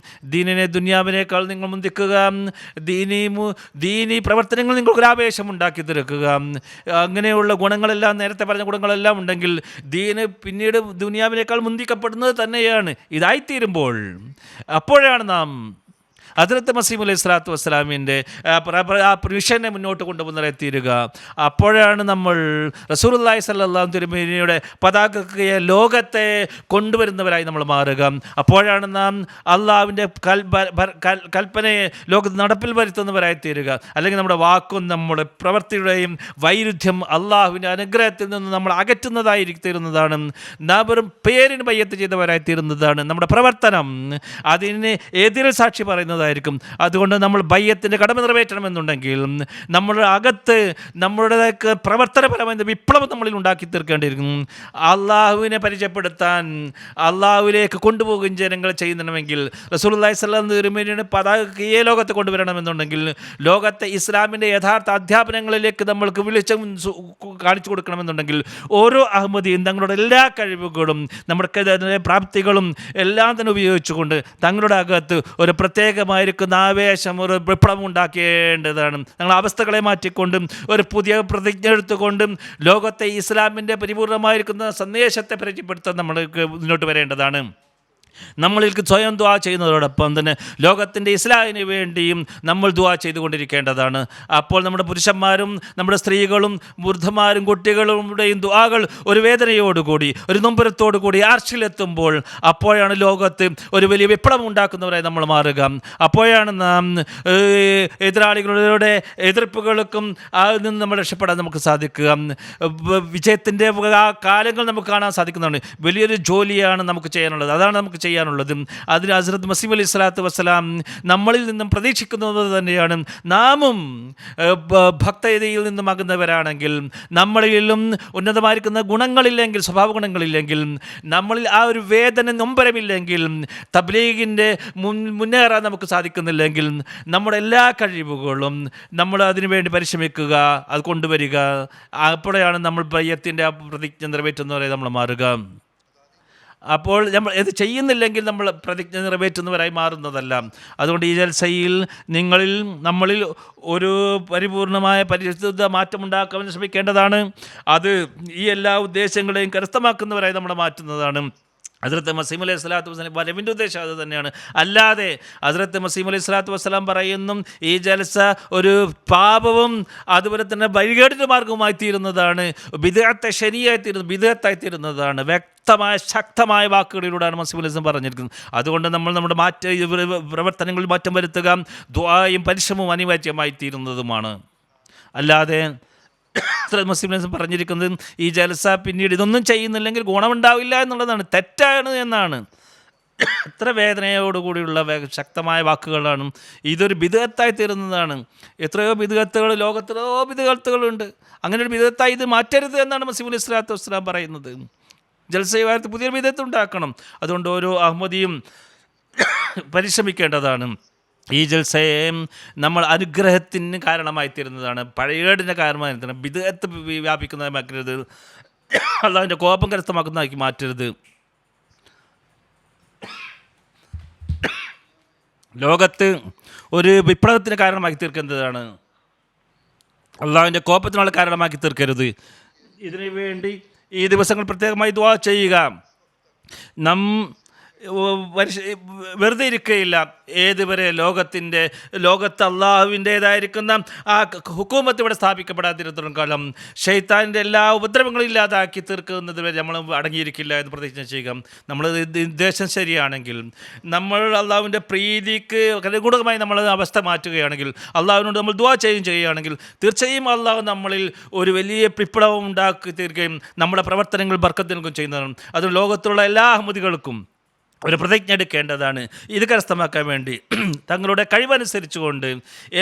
ദീനിനെ ദുനിയാവിനേക്കാൾ നിങ്ങൾ മുന്തിക്കുക, ദീനി പ്രവർത്തനങ്ങൾ നിങ്ങൾക്ക് ആവേശം ഉണ്ടാക്കി തീർക്കുക. അങ്ങനെയുള്ള ഗുണങ്ങളെല്ലാം, നേരത്തെ പറഞ്ഞ ഗുണങ്ങളെല്ലാം ഉണ്ടെങ്കിൽ ദീന് പിന്നീട് ദുനിയാവിനേക്കാൾ മുന്തിക്കപ്പെടുന്നത് തന്നെയാണ്. ഇതായിത്തീരുമ്പോൾ അപ്പോഴാണ് നാം ഹദ്റത്ത് മസീഹ് അലൈഹി സ്വലാത്തു വസ്സലാമിൻ്റെ വിഷനെ മുന്നോട്ട് കൊണ്ടുവന്നെത്തിയിരുക. അപ്പോഴാണ് നമ്മൾ റസൂലുള്ളാഹി സ്വല്ലല്ലാഹു അലൈഹി വസല്ലമയുടെ പതാകയെ ലോകത്തെ കൊണ്ടുവരുന്നവരായി നമ്മൾ മാറുക. അപ്പോഴാണ് നാം അള്ളാഹുവിൻ്റെ കൽപ്പനയെ ലോകത്ത് നടപ്പിൽ വരുത്തുന്നവരായി തീരുക. അല്ലെങ്കിൽ നമ്മുടെ വാക്കും നമ്മുടെ പ്രവൃത്തിയുടെയും വൈരുദ്ധ്യം അള്ളാഹുവിൻ്റെ അനുഗ്രഹത്തിൽ നിന്ന് നമ്മൾ അകറ്റുന്നതായി തീരുന്നതാണ്. നാം വെറും പേരിന് ബയ്യത്ത് ചെയ്തവരായി തീരുന്നതാണ്. നമ്മുടെ പ്രവർത്തനം അതിന് എതിരെ സാക്ഷി പറയുന്നത് ഉണ്ടാക്കുന്നതായിരിക്കും. അതുകൊണ്ട് നമ്മൾ ബയ്യത്തിൻ്റെ കടമ നിറവേറ്റണമെന്നുണ്ടെങ്കിൽ നമ്മുടെ അകത്ത് നമ്മുടെ പ്രവർത്തനപരമായ വിപ്ലവം നമ്മളിൽ ഉണ്ടാക്കി തീർക്കേണ്ടിയിരിക്കും. അള്ളാഹുവിനെ പരിചയപ്പെടുത്താൻ, അള്ളാഹുവിലേക്ക് കൊണ്ടുപോകുകയും ജനങ്ങൾ ചെയ്യുന്നുണ്ടെങ്കിൽ റസൂലുള്ളാഹി സ്വല്ലല്ലാഹു അലൈഹി വസല്ലം പതാക ഈ ലോകത്ത് കൊണ്ടുവരണമെന്നുണ്ടെങ്കിൽ, ലോകത്തെ ഇസ്ലാമിൻ്റെ യഥാർത്ഥ അധ്യാപനങ്ങളിലേക്ക് നമ്മൾക്ക് വെളിച്ചം കാണിച്ചു കൊടുക്കണമെന്നുണ്ടെങ്കിൽ, ഓരോ അഹമ്മദിയും തങ്ങളുടെ എല്ലാ കഴിവുകളും നമ്മുടെ പ്രാപ്തികളും എല്ലാം തന്നെ ഉപയോഗിച്ചുകൊണ്ട് തങ്ങളുടെ അകത്ത് ഒരു പ്രത്യേകമായിരിക്കുന്ന ആവേശം, ഒരു വിപ്ലവം ഉണ്ടാക്കേണ്ടതാണ്. ഞങ്ങൾ അവസ്ഥകളെ മാറ്റിക്കൊണ്ടും ഒരു പുതിയ പ്രതിജ്ഞ എടുത്തുകൊണ്ടും ലോകത്തെ ഇസ്ലാമിൻ്റെ പരിപൂർണമായിരിക്കുന്ന സന്ദേശത്തെ പരിചയപ്പെടുത്താൻ നമ്മൾക്ക് മുന്നോട്ട് വരേണ്ടതാണ്. നമ്മളിലേക്ക് സ്വയം ദുആ ചെയ്യുന്നതോടൊപ്പം തന്നെ ലോകത്തിൻ്റെ ഇസ്ലാമിന് വേണ്ടിയും നമ്മൾ ദുആ ചെയ്തുകൊണ്ടിരിക്കേണ്ടതാണ്. അപ്പോൾ നമ്മുടെ പുരുഷന്മാരും നമ്മുടെ സ്ത്രീകളും വൃദ്ധന്മാരും കുട്ടികളുടെയും ദുആകൾ ഒരു വേദനയോടുകൂടി, ഒരു നൊമ്പരത്തോടുകൂടി ആർച്ചിലെത്തുമ്പോൾ, അപ്പോഴാണ് ലോകത്ത് ഒരു വലിയ വിപ്ലവം ഉണ്ടാക്കുന്നവരായി നമ്മൾ മാറുക. അപ്പോഴാണ് നാം എതിരാളികളുടെ എതിർപ്പുകൾക്കും അതിൽ നിന്ന് നമ്മൾ രക്ഷപ്പെടാൻ നമുക്ക് സാധിക്കുക. വിജയത്തിൻ്റെ ആ കാലങ്ങൾ നമുക്ക് കാണാൻ സാധിക്കുന്നതാണ്. വലിയൊരു ജോലിയാണ് നമുക്ക് ചെയ്യാനുള്ളത്. അതാണ് നമുക്ക് ചെയ്യാനുള്ളത്. അതിന് ഹസ്രത്ത് മസീഹ് അലൈഹി സ്വലാത്തു വസ്സലാം നമ്മളിൽ നിന്നും പ്രതീക്ഷിക്കുന്നത് തന്നെയാണ്. നാമും ഭക്തതയിൽ നിന്നുമാകുന്നവരാണെങ്കിൽ, നമ്മളിലും ഉന്നതമായിരിക്കുന്ന ഗുണങ്ങളില്ലെങ്കിൽ, സ്വഭാവ ഗുണങ്ങളില്ലെങ്കിൽ, നമ്മളിൽ ആ ഒരു വേദന നൊമ്പരമില്ലെങ്കിൽ, തബ്ലീഗിൻ്റെ മുന്നേറാൻ നമുക്ക് സാധിക്കുന്നില്ലെങ്കിൽ, നമ്മുടെ എല്ലാ കഴിവുകളും നമ്മൾ അതിനു വേണ്ടി പരിശ്രമിക്കുക, അത് കൊണ്ടുവരിക. അപ്പോഴാണ് നമ്മൾ ബയ്യത്തിൻ്റെ ആ പ്രതിജ്ഞ നിറവേറ്റുന്നവരെ നമ്മൾ മാറുക. അപ്പോൾ നമ്മൾ ഇത് ചെയ്യുന്നില്ലെങ്കിൽ നമ്മൾ പ്രതിജ്ഞ നിറവേറ്റുന്നവരായി മാറുന്നതല്ല. അതുകൊണ്ട് ഈ ജൽസയിൽ നമ്മളിൽ ഒരു പരിപൂർണമായ പരിശുദ്ധ മാറ്റമുണ്ടാക്കാൻ ശ്രമിക്കേണ്ടതാണ്. അത് ഈ എല്ലാ ഉദ്ദേശങ്ങളെയും കരസ്ഥമാക്കുന്നവരായി നമ്മൾ മാറ്റുന്നതാണ്. ഹസ്രത്ത് മസീഹ് അലൈഹി സ്വലാത്തു വസ്സലാം വരവിൻ്റെ ഉദ്ദേശം അത് തന്നെയാണ്. അല്ലാതെ ഹസ്രത്ത് മസീഹ് അലൈഹി സ്വലാത്തു വസ്സലാം പറയുന്നു ഈ ജൽസ ഒരു പാപവും അതുപോലെ തന്നെ വഴികേടിൻ്റെ മാർഗവുമായി തീരുന്നതാണ്, ബിദ്അത്തായി തീരുന്നതാണ്. വ്യക്തമായ ശക്തമായ വാക്കുകളിലൂടെയാണ് മസീഹ് അലൈഹി സ്വലാം പറഞ്ഞിരിക്കുന്നത്. അതുകൊണ്ട് നമ്മൾ നമ്മുടെ പ്രവർത്തനങ്ങളിൽ മാറ്റം വരുത്തുക, ദുആയും പരിശ്രമവും അനിവാര്യമായി തീരുന്നതുമാണ്. അല്ലാതെ മുസ്ലിം പറഞ്ഞിരിക്കുന്നത് ഈ ജലസ പിന്നീട് ഇതൊന്നും ചെയ്യുന്നില്ലെങ്കിൽ ഗുണമുണ്ടാവില്ല എന്നുള്ളതാണ്, തെറ്റാണ് എന്നാണ്. എത്ര വേദനയോടുകൂടിയുള്ള ശക്തമായ വാക്കുകളാണ്. ഇതൊരു ബിദ്അത്തായി തീരുന്നതാണ്. എത്രയോ ബിദ്അത്തുകൾ, ലോകത്തിലോ ബിദ്അത്തുകളുണ്ട്. അങ്ങനെ ഒരു ബിദ്അത്തായി ഇത് മാറ്റരുത് എന്നാണ് മസീഹ് അലൈഹി സ്വലാത്തു വസ്സലാം പറയുന്നത്. ജൽസയുമായിട്ട് പുതിയൊരു ബിദ്അത്ത് ഉണ്ടാക്കണം. അതുകൊണ്ട് ഓരോ അഹമ്മദിയും പരിശ്രമിക്കേണ്ടതാണ്. ഈ ജൽസയെ നമ്മൾ അനുഗ്രഹത്തിന് കാരണമായി തീരുന്നതാണ്, പഴയകേടിൻ്റെ കാരണമായി തീരുന്നത്. ബിദ്അത്ത് വ്യാപിക്കുന്നതായി മാറ്റരുത്, അള്ളാഹുവിൻ്റെ കോപം കരസ്ഥമാക്കുന്നതാക്കി മാറ്റരുത്. ലോകത്ത് ഒരു വിപ്ലവത്തിന് കാരണമാക്കി തീർക്കുന്നതാണ്, അള്ളാഹുവിൻ്റെ കോപത്തിനുള്ള കാരണമാക്കി തീർക്കരുത്. ഇതിനു വേണ്ടി ഈ ദിവസങ്ങൾ പ്രത്യേകമായി ദുആ ചെയ്യുക. വെറുതെ ഇരിക്കുകയില്ല. ഏതുവരെ ലോകത്ത് അള്ളാഹുവിൻ്റേതായിരിക്കുന്ന ആ ഹുക്കൂമത്ത് ഇവിടെ സ്ഥാപിക്കപ്പെടാതിരുന്നിടത്തോളം കാലം ശൈത്താനിൻ്റെ എല്ലാ ഉപദ്രവങ്ങളും ഇല്ലാതാക്കി തീർക്കുന്നത് വരെ നമ്മൾ അടങ്ങിയിരിക്കില്ല എന്ന് പ്രതിജ്ഞ ചെയ്യുക. നമ്മൾ ഉദ്ദേശം ശരിയാണെങ്കിൽ, നമ്മൾ അള്ളാഹുവിൻ്റെ പ്രീതിക്ക് അനുകൂലമായി നമ്മൾ അവസ്ഥ മാറ്റുകയാണെങ്കിൽ, അള്ളാഹുവിനോട് നമ്മൾ ദുആ ചെയ്യുകയാണെങ്കിൽ, തീർച്ചയായും അള്ളാഹു നമ്മളിൽ ഒരു വലിയ വിപ്ലവം ഉണ്ടാക്കി തീർക്കുകയും നമ്മുടെ പ്രവർത്തനങ്ങൾ ബർക്കത്ത് നൽകുകയും ചെയ്യുന്നതാണ്. അത് ലോകത്തുള്ള എല്ലാ അഹമ്മദികൾക്കും ഒരു പ്രതിജ്ഞ എടുക്കേണ്ടതാണ്. ഇത് കരസ്ഥമാക്കാൻ വേണ്ടി തങ്ങളുടെ കഴിവനുസരിച്ചുകൊണ്ട്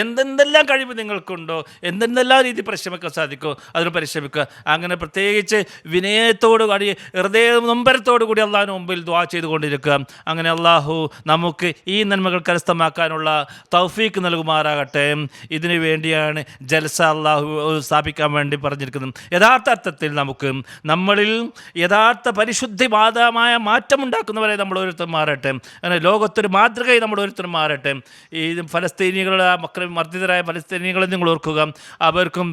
എന്തെല്ലാം കഴിവ് നിങ്ങൾക്കുണ്ടോ, എന്തെല്ലാം രീതി പരിശ്രമിക്കാൻ സാധിക്കോ അതിന് പരിശ്രമിക്കുക. അങ്ങനെ പ്രത്യേകിച്ച് വിനയത്തോടു കൂടി, ഹൃദയ നൊമ്പരത്തോടു കൂടി അള്ളാഹുവിന് മുമ്പിൽ ദുആ ചെയ്തുകൊണ്ടിരിക്കുക. അങ്ങനെ അള്ളാഹു നമുക്ക് ഈ നന്മകൾ കരസ്ഥമാക്കാനുള്ള തൗഫീക്ക് നൽകുമാറാകട്ടെ. ഇതിനു വേണ്ടിയാണ് ജൽസ അള്ളാഹു സ്ഥാപിക്കാൻ വേണ്ടി പറഞ്ഞിരിക്കുന്നത്. യഥാർത്ഥ അർത്ഥത്തിൽ നമ്മളിൽ യഥാർത്ഥ പരിശുദ്ധിവാദമായ മാറ്റമുണ്ടാക്കുന്നവരെ നമ്മൾ ഓരോരുത്തരും മാറട്ടെ. അങ്ങനെ ലോകത്തൊരു മാതൃകയായി നമ്മൾ ഓരോരുത്തരും മാറട്ടെ. ഈ ഫലസ്തീനികളുടെ മക്കളും മർദ്ദിതരായ ഫലസ്തീനികളെ നിങ്ങൾ ഓർക്കുക. അവർക്കും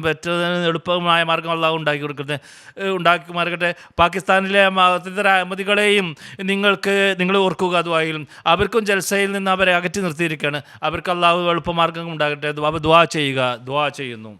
എളുപ്പമായ മാർഗം അള്ളാഹു ഉണ്ടാക്കി മാറട്ടെ. പാകിസ്ഥാനിലെ മർദ്ദിതരായ അഹമ്മദികളെയും നിങ്ങൾ ഓർക്കുക. അതുവായാലും അവർക്കും ജൽസയിൽ നിന്ന് അവരെ അകറ്റി നിർത്തിയിരിക്കുകയാണ്. അവർക്ക് അള്ളാഹു എളുപ്പമാർഗം ഉണ്ടാകട്ടെ. അവർ ദുആ ചെയ്യുന്നു.